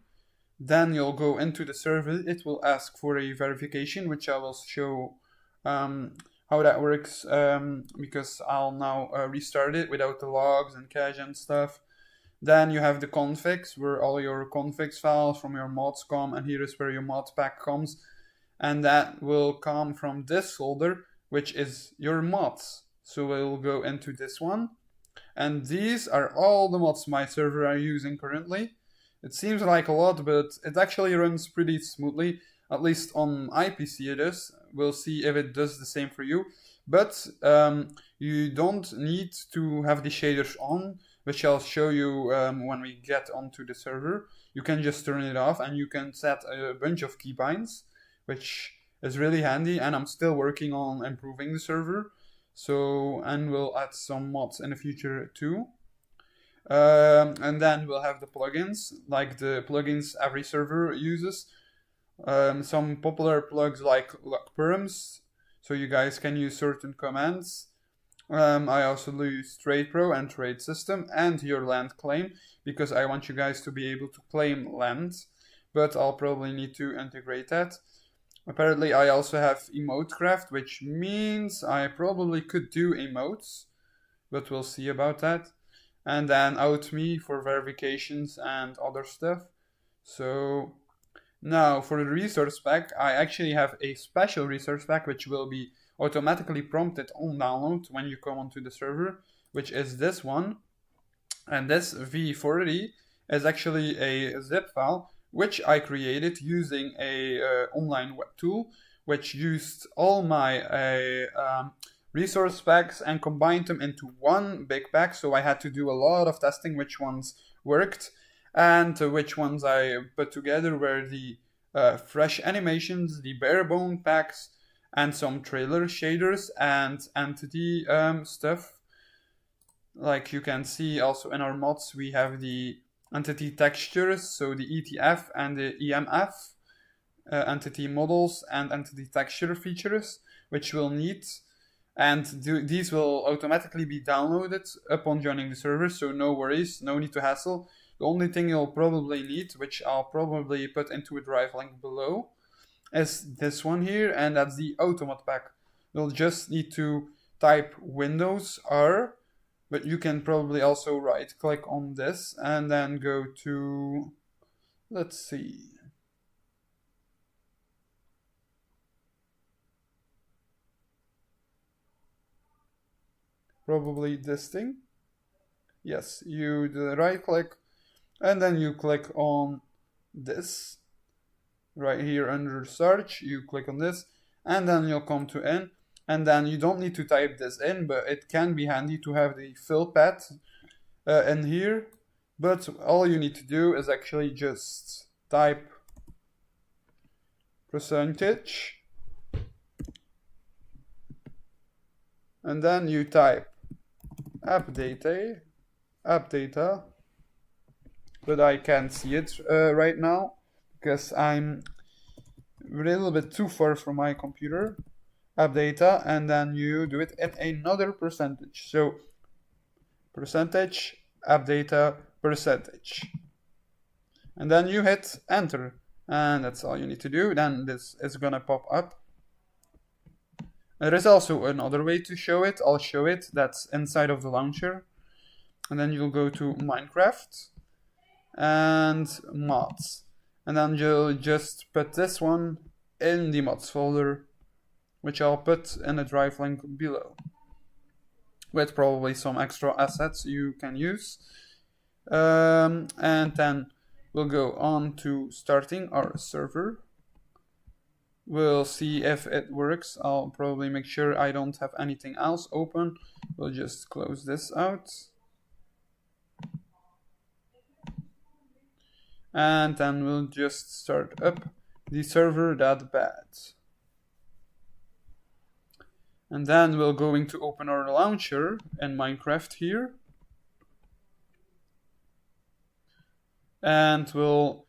then you'll go into the server. It will ask for a verification, which I will show how that works because I'll now restart it without the logs and cache and stuff. Then you have the configs where all your configs files from your mods come, and here is where your mod pack comes, and that will come from this folder, which is your mods. So we'll go into this one, and these are all the mods my server are using currently. It seems like a lot, but it actually runs pretty smoothly. At least on my PC it is. We'll see if it does the same for you. But you don't need to have the shaders on, which I'll show you when we get onto the server. You can just turn it off and you can set a bunch of keybinds, which is really handy, and I'm still working on improving the server. So, and we'll add some mods in the future too. And then we'll have the plugins, like the plugins every server uses. Some popular plugs like perms, so you guys can use certain commands. I also use Trade Pro and Trade System and your land claim because I want you guys to be able to claim land, but I'll probably need to integrate that. Apparently I also have EmoteCraft, which means I probably could do emotes, but we'll see about that. And then OutMe for verifications and other stuff. So now for the resource pack, I actually have a special resource pack which will be automatically prompted on download when you come onto the server, which is this one. And this V40 is actually a zip file which I created using a online web tool which used all my resource packs and combined them into one big pack. So I had to do a lot of testing which ones worked, and which ones I put together were the fresh animations, the bare bone packs, and some trailer shaders and entity stuff. Like you can see also in our mods, we have the entity textures, so the ETF and the EMF, entity models and entity texture features, which we'll need. And these will automatically be downloaded upon joining the server, so no worries, no need to hassle. The only thing you'll probably need, which I'll probably put into a drive link below, is this one here, and that's the automod pack. You'll just need to type Windows R, but you can probably also right click on this and then go to, let's see, probably this thing. Yes, you do the right click and then you click on this right here under search. You click on this and then you'll come to in, and then you don't need to type this in, but it can be handy to have the fill path in here. But all you need to do is actually just type percentage and then you type app data, but I can't see it right now because I'm a little bit too far from my computer. App data, and then you do it in another percentage. So percentage, app data, percentage, and then you hit enter, and that's all you need to do. Then this is gonna pop up. There is also another way to show it. I'll show it. That's inside of the launcher, and then you'll go to Minecraft and mods, and then you'll just put this one in the mods folder, which I'll put in a drive link below, with probably some extra assets you can use. And then we'll go on to starting our server. We'll see if it works. I'll probably make sure I don't have anything else open. We'll just close this out. And then we'll just start up the server that bad. And then we're going to open our launcher in Minecraft here. And we'll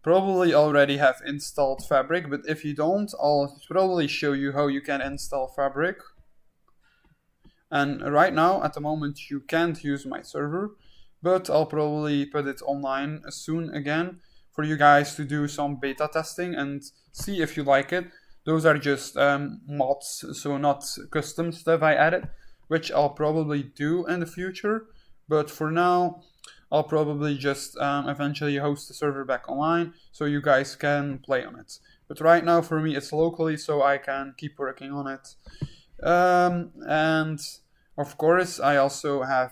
probably already have installed Fabric, but if you don't, I'll probably show you how you can install Fabric. And right now, at the moment, you can't use my server, but I'll probably put it online soon again for you guys to do some beta testing and see if you like it. Those are just mods, so not custom stuff I added, which I'll probably do in the future. But for now, I'll probably just eventually host the server back online so you guys can play on it. But right now for me it's locally, so I can keep working on it. And of course I also have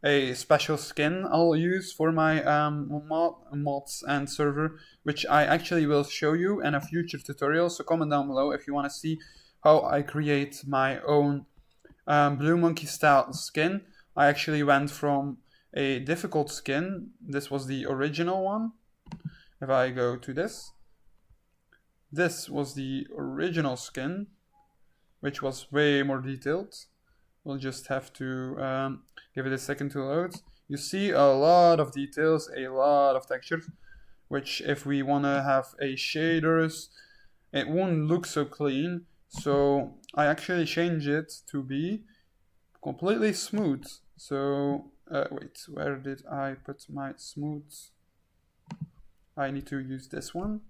a special skin I'll use for my mods and server, which I actually will show you in a future tutorial. So comment down below if you want to see how I create my own Blue Monkey style skin. I actually went from a difficult skin. This was the original one. If I go to this was the original skin, which was way more detailed. We'll just have to give it a second to load. You see a lot of details, a lot of textures, which if we want to have a shaders, it won't look so clean. So I actually change it to be completely smooth. So wait, where did I put my smooth? I need to use this one.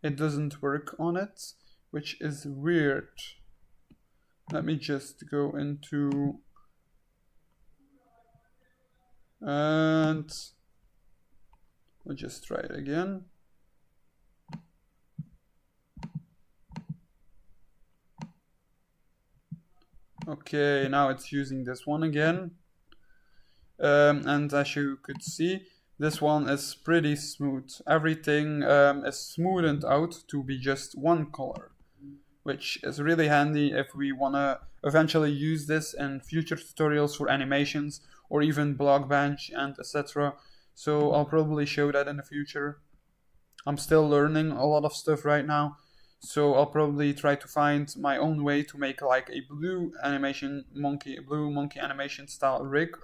It doesn't work on it, which is weird. Let me just go into and we'll just try it again. Okay, now it's using this one again. And as you could see, this one is pretty smooth. Everything is smoothened out to be just one color, which is really handy if we want to eventually use this in future tutorials for animations or even block bench and etc. So I'll probably show that in the future. I'm still learning a lot of stuff right now, so I'll probably try to find my own way to make like a blue monkey animation style rig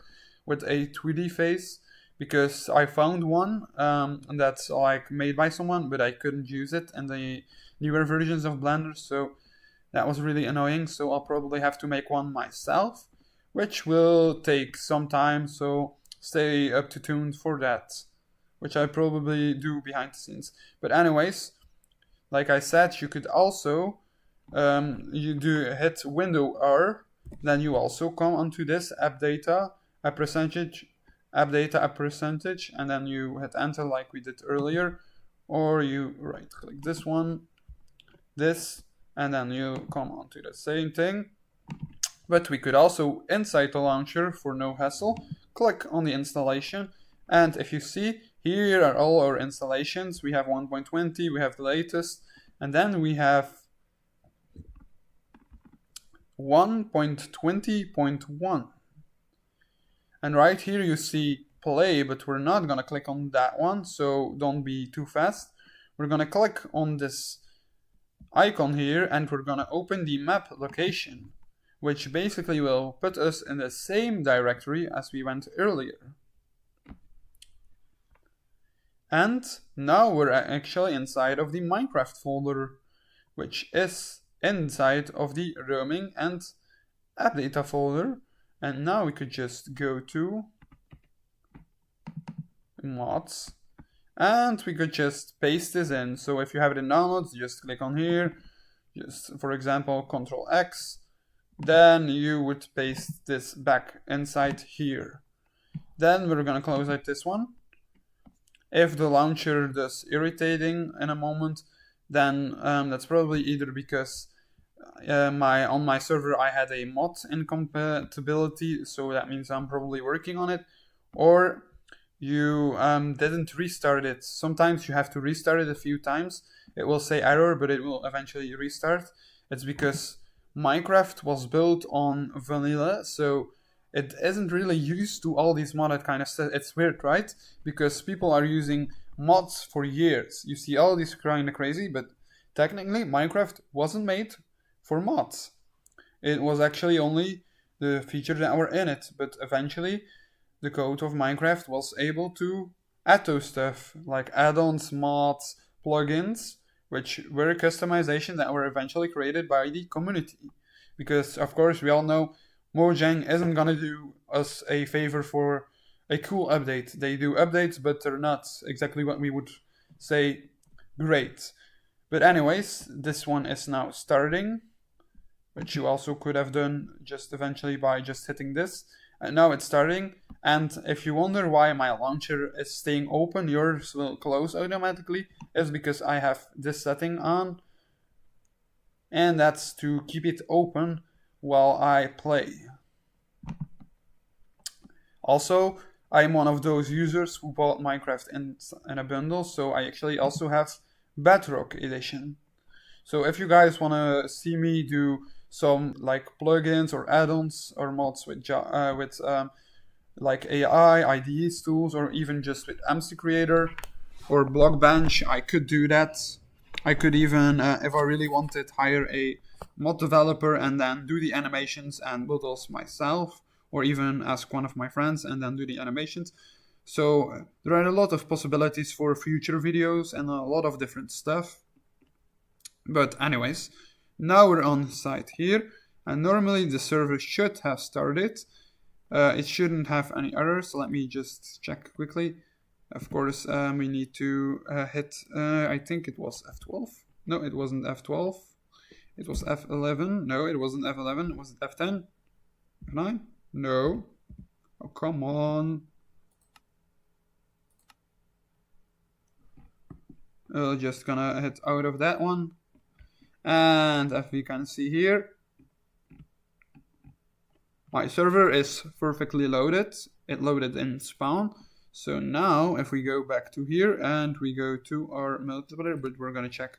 with a 2D face, because I found one that's like made by someone, but I couldn't use it in the newer versions of Blender, so that was really annoying. So I'll probably have to make one myself, which will take some time, so stay up to tuned for that, which I probably do behind the scenes. But anyways, like I said, you could also you do hit window R, then you also come onto this app data, a percentage, app data, a percentage, and then you hit enter like we did earlier, or you right click this one, this, and then you come onto the same thing. But we could also, inside the launcher for no hassle, click on the installation, and if you see, here are all our installations. We have 1.20, we have the latest, and then we have 1.20.1. And right here you see play, but we're not gonna click on that one, so don't be too fast. We're gonna click on this icon here, and we're gonna open the map location, which basically will put us in the same directory as we went earlier. And now we're actually inside of the Minecraft folder, which is inside of the roaming and app data folder. And now we could just go to mods, and we could just paste this in. So if you have it in downloads, just click on here, just for example Ctrl X, then you would paste this back inside here. Then we're gonna close out this one. If the launcher does irritating in a moment, then that's probably either because on my server I had a mod incompatibility, so that means I'm probably working on it, or you didn't restart it. Sometimes you have to restart it a few times. It will say error, but it will eventually restart. It's because Minecraft was built on vanilla, so it isn't really used to all these modded kind of stuff. It's weird, right? Because people are using mods for years. You see all these kind of crazy, but technically Minecraft wasn't made for mods. It was actually only the features that were in it, but eventually the code of Minecraft was able to add those stuff, like add-ons, mods, plugins, which were customization that were eventually created by the community. Because of course we all know Mojang isn't gonna do us a favor for a cool update. They do updates, but they're not exactly what we would say great. But anyways, this one is now starting, which you also could have done just eventually by just hitting this. And now it's starting, and if you wonder why my launcher is staying open, yours will close automatically, is because I have this setting on, and that's to keep it open while I play. Also, I'm one of those users who bought Minecraft in a bundle, so I actually also have Bedrock Edition. So if you guys want to see me do some like plugins or add-ons or mods with like AI, IDEs tools, or even just with MC Creator or Blockbench, I could do that. I could even, if I really wanted, hire a mod developer and then do the animations and build those myself, or even ask one of my friends and then do the animations. So there are a lot of possibilities for future videos and a lot of different stuff. But anyways, now we're on site here, and normally the server should have started. It shouldn't have any errors, so let me just check quickly. Of course, we need to hit, I think it was F12. No, it wasn't F12. It was F11. No, it wasn't F11. Was it F10? F9? No. Oh, come on. Just gonna hit out of that one. And as we can see here, my server is perfectly loaded. It loaded in spawn. So now if we go back to here and we go to our multiplayer, but we're gonna check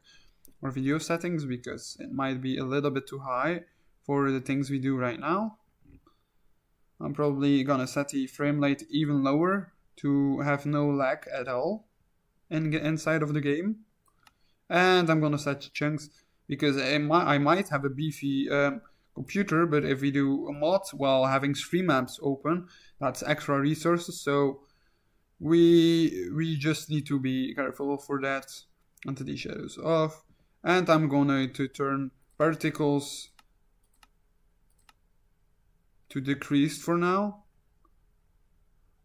our video settings because it might be a little bit too high for the things we do right now. I'm probably gonna set the frame rate even lower to have no lag at all inside of the game. And I'm gonna set chunks because I might have a beefy computer, but if we do a mod while having stream maps open, that's extra resources, so we just need to be careful for that. Entity shadows off, and I'm going to turn particles to decreased for now.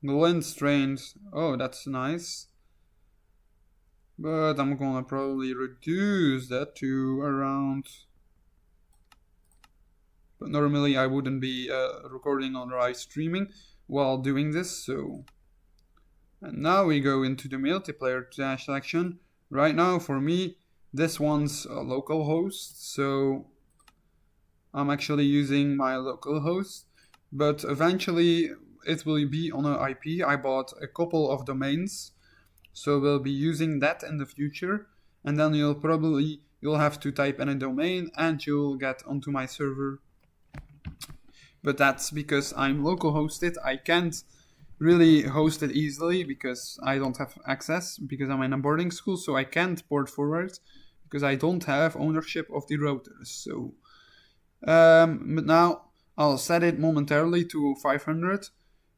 Glint strains, oh, that's nice. But I'm gonna probably reduce that to around but normally I wouldn't be recording or live streaming while doing this. So, and now we go into the multiplayer section. Right now for me, this one's a local host, so I'm actually using my local host, but eventually it will be on an IP. I bought a couple of domains, so we'll be using that in the future, and then you'll have to type in a domain and you'll get onto my server. But that's because I'm local hosted. I can't really host it easily because I don't have access, because I'm in a boarding school, so I can't port forward because I don't have ownership of the routers. So but now I'll set it momentarily to 500,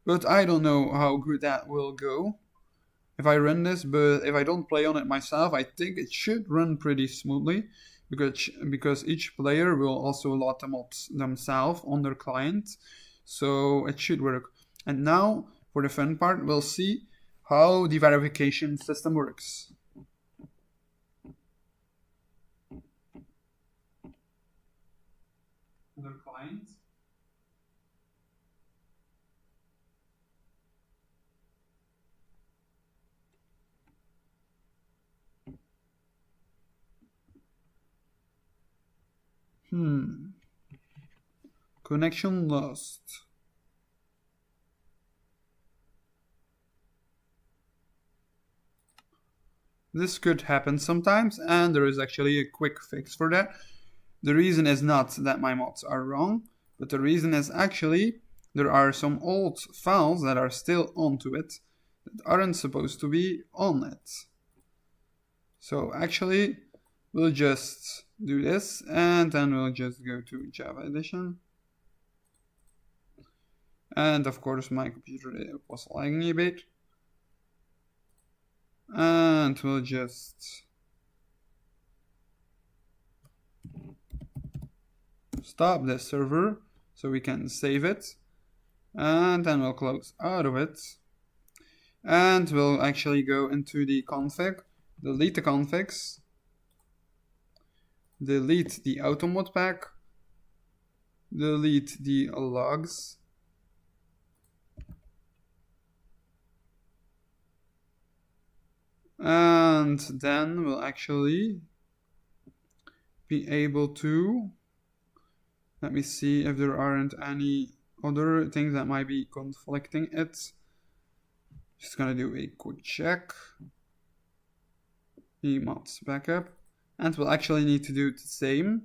but I don't know how good that will go if I run this. But if I don't play on it myself, I think it should run pretty smoothly, because each player will also load the mods themselves on their client, so it should work. And now for the fun part, we'll see how the verification system works. Other client. Connection lost. This could happen sometimes, and there is actually a quick fix for that. The reason is not that my mods are wrong, but the reason is actually there are some old files that are still onto it that aren't supposed to be on it. So actually, we'll just do this, and then we'll just go to Java Edition. And of course my computer was lagging a bit. And we'll just stop this server so we can save it. And then we'll close out of it. And we'll actually go into the config, delete the configs, delete the automod pack, delete the logs, and then we'll actually be able to, let me see if there aren't any other things that might be conflicting it. Just gonna do a quick check. The mods backup, and we'll actually need to do the same,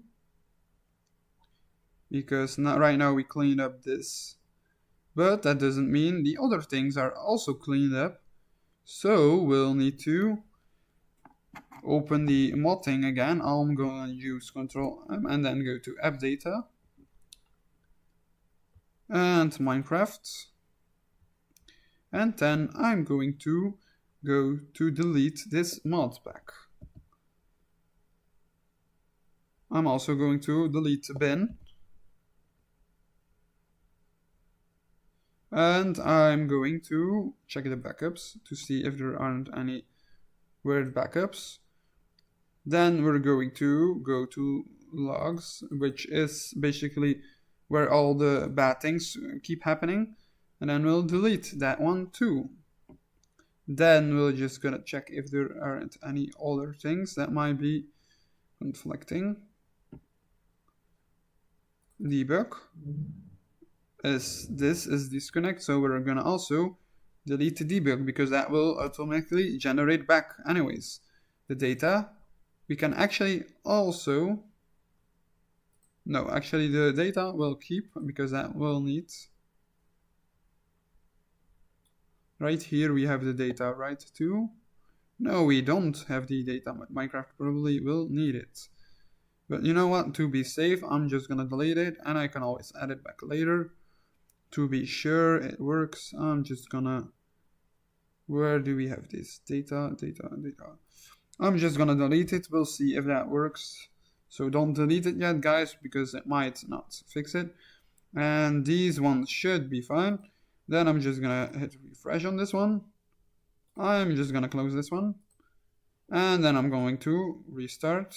because right now we cleaned up this, but that doesn't mean the other things are also cleaned up. So we'll need to open the mod thing again. I'm going to use Control M and then go to App Data and Minecraft, and then I'm going to go to delete this mod pack. I'm also going to delete the bin, and I'm going to check the backups to see if there aren't any weird backups. Then we're going to go to logs, which is basically where all the bad things keep happening, and then we'll delete that one too. Then we're just gonna check if there aren't any other things that might be conflicting. Debug. This is disconnect, so we're gonna also delete the debug, because that will automatically generate back anyways the data. We can actually also, no, actually the data will keep, because that will need, right here we have the data, right too? No, we don't have the data, but Minecraft probably will need it. But you know what, to be safe, I'm just gonna delete it, and I can always add it back later. To be sure it works, I'm just gonna, where do we have this? Data. I'm just gonna delete it, we'll see if that works. So don't delete it yet, guys, because it might not fix it. And these ones should be fine. Then I'm just gonna hit refresh on this one. I'm just gonna close this one. And then I'm going to restart.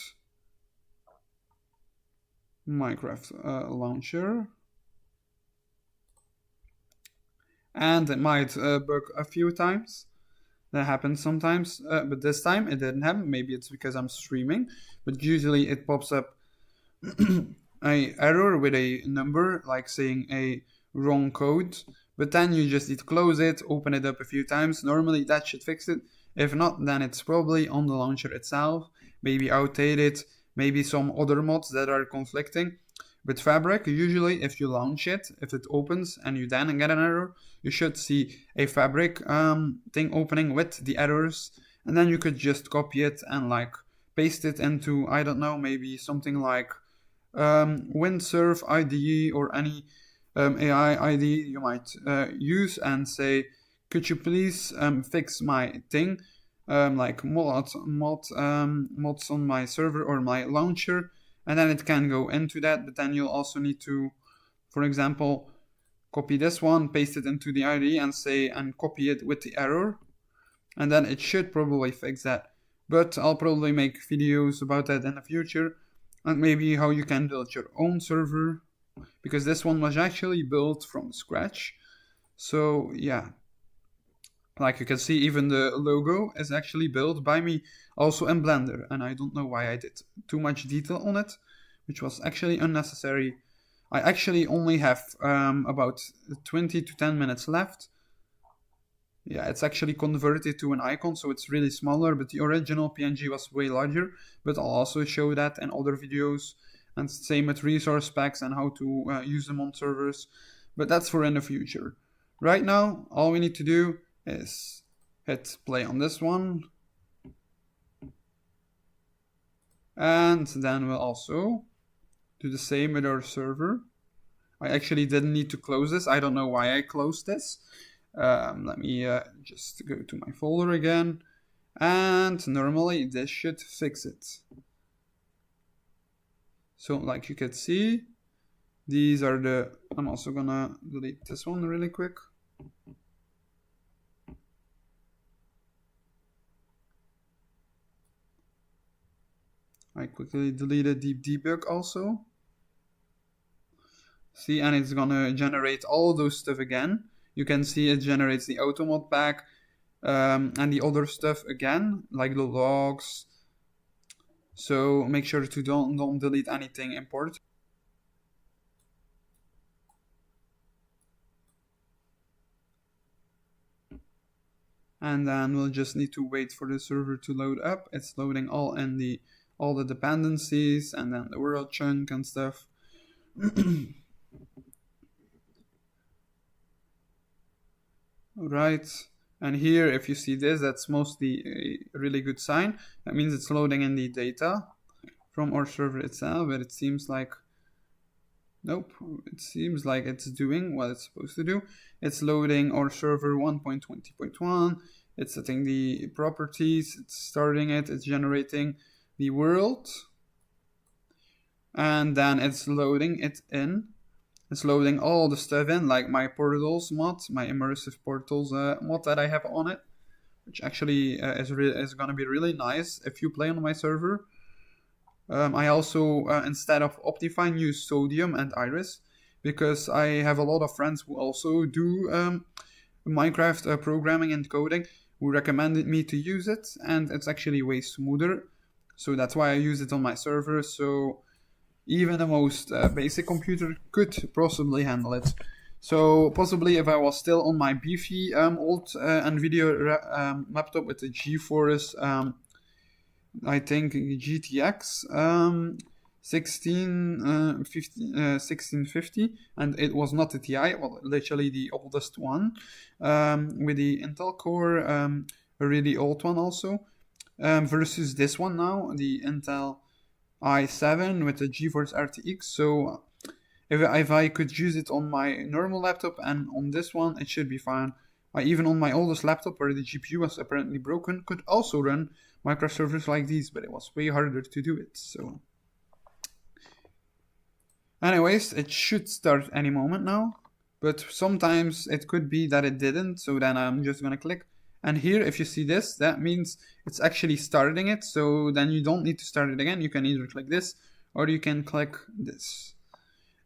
Minecraft launcher. And it might bug a few times. That happens sometimes, but this time it didn't happen. Maybe it's because I'm streaming, but usually it pops up a error with a number, like saying a wrong code, but then you just need to close it, open it up a few times. Normally that should fix it. If not, then it's probably on the launcher itself, maybe outdated, maybe some other mods that are conflicting. With Fabric, usually if you launch it, if it opens and you then get an error, you should see a Fabric thing opening with the errors, and then you could just copy it and like paste it into, I don't know, maybe something like Windsurf IDE or any AI IDE you might use, and say, could you please fix my thing, like mods on my server or my launcher, and then it can go into that. But then you'll also need to, for example, copy this one, paste it into the IDE and say, and copy it with the error, and then it should probably fix that. But I'll probably make videos about that in the future, and maybe how you can build your own server, because this one was actually built from scratch. So yeah, like you can see, even the logo is actually built by me, also in Blender, and I don't know why I did too much detail on it, which was actually unnecessary. I actually only have about 20 to 10 minutes left. Yeah, it's actually converted to an icon, so it's really smaller, but the original PNG was way larger, but I'll also show that in other videos, and same with resource packs and how to use them on servers, but that's for in the future. Right now, all we need to do is hit play on this one, and then we'll also do the same with our server. I actually didn't need to close this. I don't know why I closed this. Let me just go to my folder again, and normally this should fix it. So like you can see, these are the, I'm also gonna delete this one really quick. I quickly deleted deep debug also. See, and it's gonna generate all those stuff again. You can see it generates the automod pack and the other stuff again, like the logs. So make sure to don't delete anything important. And then we'll just need to wait for the server to load up. It's loading all the dependencies and then the world chunk and stuff. Right, and here if you see this, that's mostly a really good sign. That means it's loading in the data from our server itself, but it seems like, nope, it seems like it's doing what it's supposed to do. It's loading our server 1.20.1, it's setting the properties, it's starting it, it's generating the world, and then it's loading it in. It's loading all the stuff in, like my portals mod, my immersive portals mod that I have on it, which actually is going to be really nice if you play on my server. I also, instead of Optifine, use Sodium and Iris, because I have a lot of friends who also do Minecraft programming and coding, who recommended me to use it, and it's actually way smoother. So that's why I use it on my server. So even the most basic computer could possibly handle it. So possibly if I was still on my beefy old NVIDIA laptop with the GeForce, I think GTX 1650, and it was not the TI, well, literally the oldest one, with the Intel Core, a really old one also, versus this one now, the Intel i7 with the GeForce RTX. So if I could use it on my normal laptop and on this one, it should be fine. Even on my oldest laptop, where the GPU was apparently broken, could also run Minecraft servers like these, but it was way harder to do it. So anyways, it should start any moment now, but sometimes it could be that it didn't, so then I'm just gonna click. And here, if you see this, that means it's actually starting it, so then you don't need to start it again. You can either click this, or you can click this.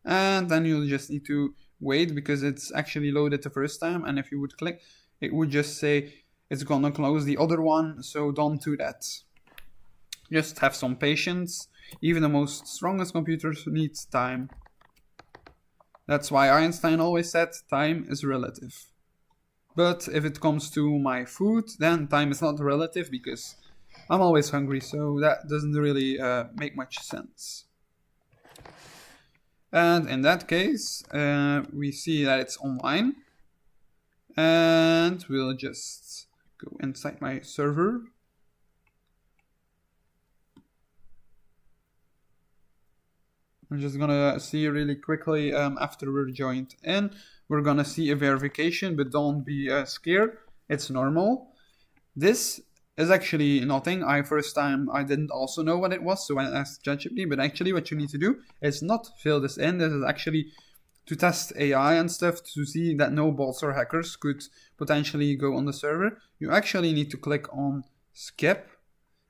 And then you'll just need to wait because it's actually loaded the first time, and if you would click, it would just say it's gonna close the other one, so don't do that. Just have some patience. Even the most strongest computers need time. That's why Einstein always said time is relative. But if it comes to my food, then time is not relative because I'm always hungry, so that doesn't really make much sense. And in that case, we see that it's online. And we'll just go inside my server. I'm just gonna see really quickly after we're joined in. We're gonna see a verification, but don't be scared. It's normal. This is actually nothing. First time I didn't also know what it was, so I asked Jabbeke. But actually, what you need to do is not fill this in. This is actually to test AI and stuff to see that no bots or hackers could potentially go on the server. You actually need to click on skip.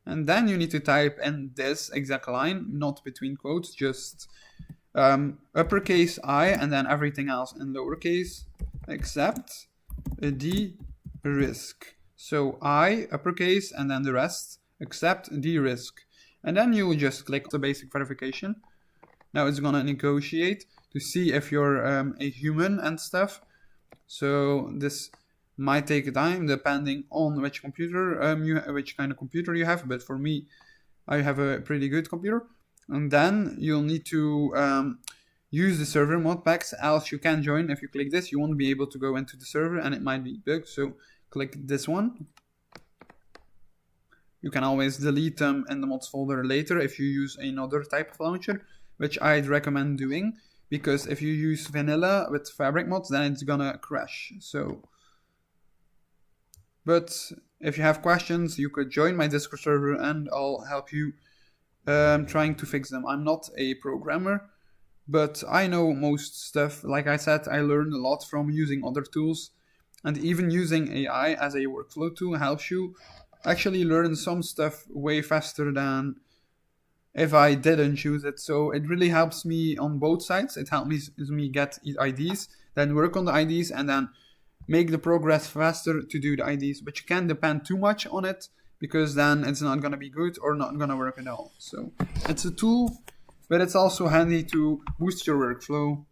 And then you need to type in this exact line, not between quotes, just uppercase I and then everything else in lowercase, except the risk. So I, uppercase, and then the rest, except the risk. And then you just click the basic verification. Now it's gonna negotiate to see if you're a human and stuff. So this might take time depending on which computer which kind of computer you have, but for me I have a pretty good computer. And then you'll need to use the server mod packs, else you can join. If you click this, you won't be able to go into the server and it might be bugged, so click this one. You can always delete them in the mods folder later if you use another type of launcher, which I'd recommend doing, because if you use vanilla with fabric mods, then it's gonna crash. But if you have questions, you could join my Discord server and I'll help you trying to fix them. I'm not a programmer, but I know most stuff. Like I said, I learned a lot from using other tools, and even using AI as a workflow tool helps you actually learn some stuff way faster than if I didn't use it. So it really helps me on both sides. It helps me get IDs, then work on the IDs, and then make the progress faster to do the IDs, but you can't depend too much on it because then it's not going to be good or not going to work at all. So it's a tool, but it's also handy to boost your workflow,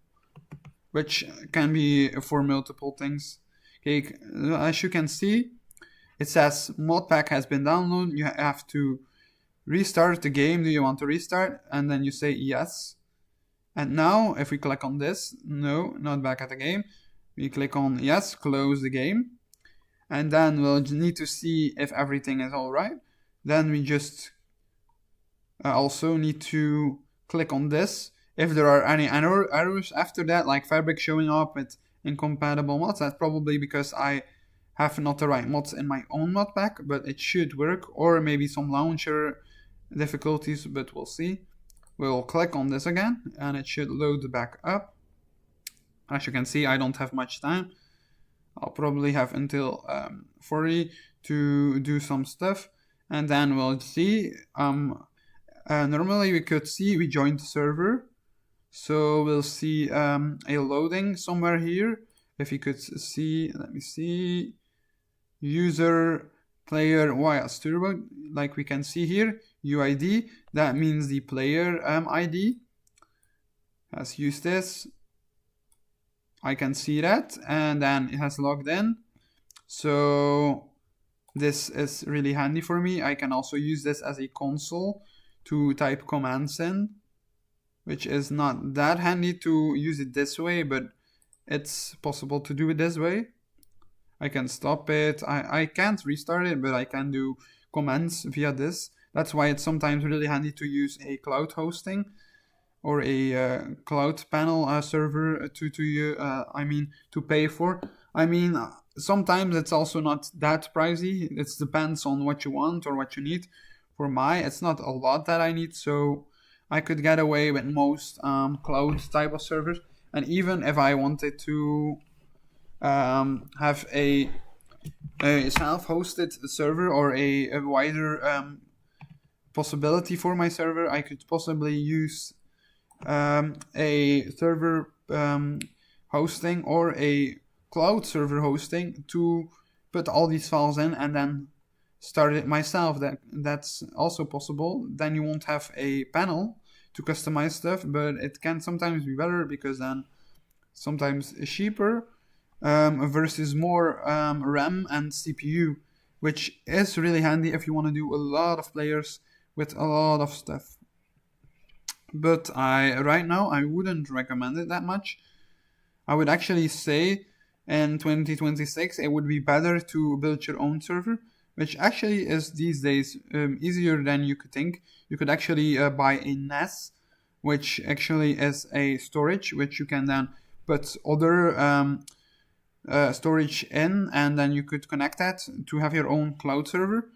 which can be for multiple things. Okay, as you can see, it says modpack has been downloaded. You have to restart the game. Do you want to restart? And then you say yes. And now if we click on this, no, not back at the game. We click on yes, close the game, and then we'll need to see if everything is alright. Then we just also need to click on this. If there are any errors after that, like fabric showing up with incompatible mods, that's probably because I have not the right mods in my own mod pack, but it should work, or maybe some launcher difficulties, but we'll see. We'll click on this again, and it should load back up. As you can see, I don't have much time. I'll probably have until 40 to do some stuff, and then we'll see. Normally we could see we joined the server, so we'll see a loading somewhere here. If you could see, let me see, user player YS turbo, like we can see here, UID, that means the player ID. Let's use this. I can see that, and then it has logged in. So this is really handy for me. I can also use this as a console to type commands in, which is not that handy to use it this way, but it's possible to do it this way. I can stop it. I can't restart it, but I can do commands via this. That's why it's sometimes really handy to use a cloud hosting or a cloud panel server to pay for. I mean, sometimes it's also not that pricey. It depends on what you want or what you need. For it's not a lot that I need, so I could get away with most cloud type of servers. And even if I wanted to have a self-hosted server or a wider possibility for my server. I could possibly use a server hosting or a cloud server hosting to put all these files in and then start it myself. That's also possible. Then you won't have a panel to customize stuff, but it can sometimes be better because then sometimes cheaper versus more RAM and CPU, which is really handy if you want to do a lot of players with a lot of stuff. But right now I wouldn't recommend it that much. I would actually say in 2026 it would be better to build your own server, which actually is these days easier than you could think. You could actually buy a NAS, which actually is a storage which you can then put other storage in, and then you could connect that to have your own cloud server.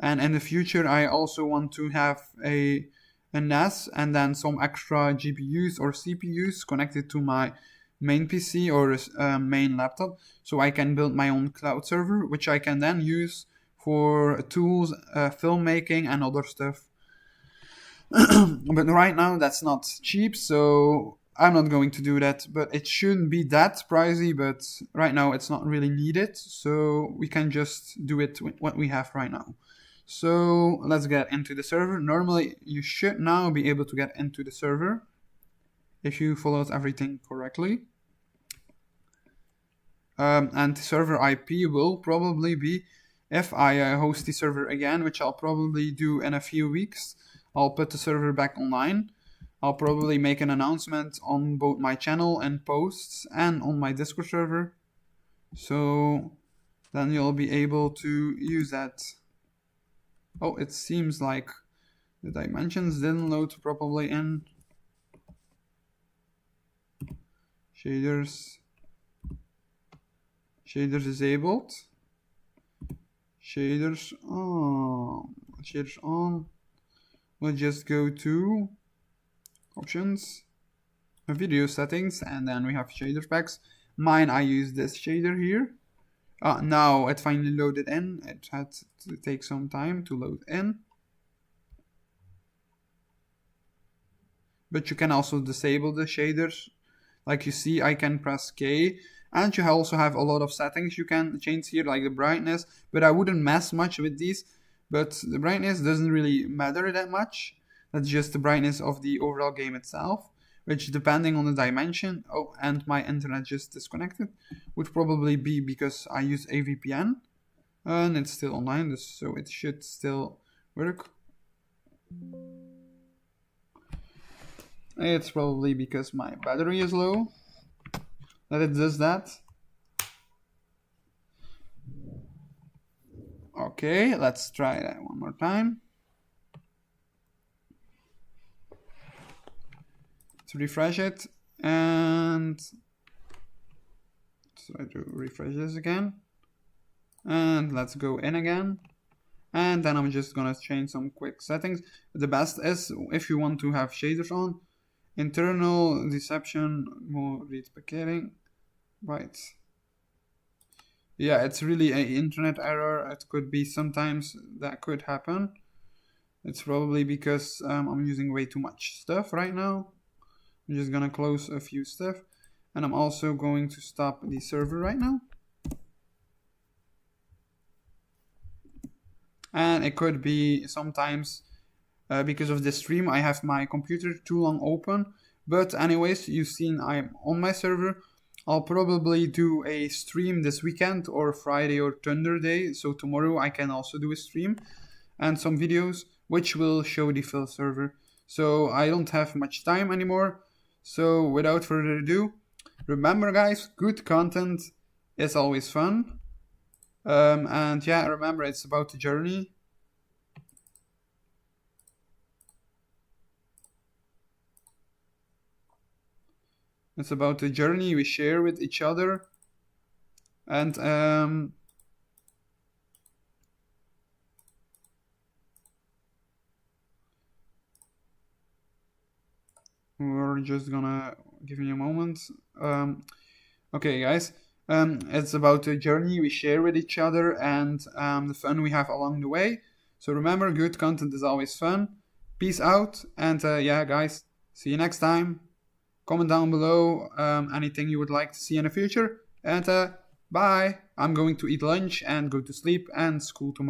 And in the future I also want to have a NAS and then some extra GPUs or CPUs connected to my main PC or main laptop, so I can build my own cloud server, which I can then use for tools, filmmaking and other stuff. But right now that's not cheap, so I'm not going to do that. But it shouldn't be that pricey, but right now it's not really needed, so we can just do it with what we have right now. So let's get into the server. Normally you should now be able to get into the server if you followed everything correctly. And the server IP will probably be, if I host the server again, which I'll probably do in a few weeks, I'll put the server back online. I'll probably make an announcement on both my channel and posts and on my Discord server. So then you'll be able to use that. Oh, it seems like the dimensions didn't load properly in. Shaders disabled. Shaders on. We'll just go to options, video settings, and then we have shader packs. Mine, I use this shader here. Now it finally loaded in. It had to take some time to load in. But you can also disable the shaders. Like you see, I can press K, and you also have a lot of settings you can change here, like the brightness, but I wouldn't mess much with these. But the brightness doesn't really matter that much. That's just the brightness of the overall game itself, which depending on the dimension, oh, and my internet just disconnected, would probably be because I use a VPN, and it's still online, so it should still work. It's probably because my battery is low that it does that. Okay, let's try that one more time. Let's refresh it and try to refresh this again. And let's go in again. And then I'm just gonna change some quick settings. The best is if you want to have shaders on. Internal deception, more replicating. Right. Yeah, it's really an internet error. It could be sometimes that could happen. It's probably because I'm using way too much stuff right now. I'm just gonna close a few stuff, and I'm also going to stop the server right now. And it could be sometimes because of the stream I have my computer too long open. But anyways, you've seen I'm on my server. I'll probably do a stream this weekend or Friday or Thunder Day. So tomorrow I can also do a stream and some videos which will show the full server. So I don't have much time anymore. So without further ado, remember guys, good content is always fun. And yeah, remember it's about the journey. It's about the journey we share with each other. And we're just gonna give me a moment. Okay guys, it's about the journey we share with each other and the fun we have along the way. So remember, good content is always fun. Peace out, and yeah, guys, see you next time. Comment down below anything you would like to see in the future, and bye. I'm going to eat lunch and go to sleep and school tomorrow.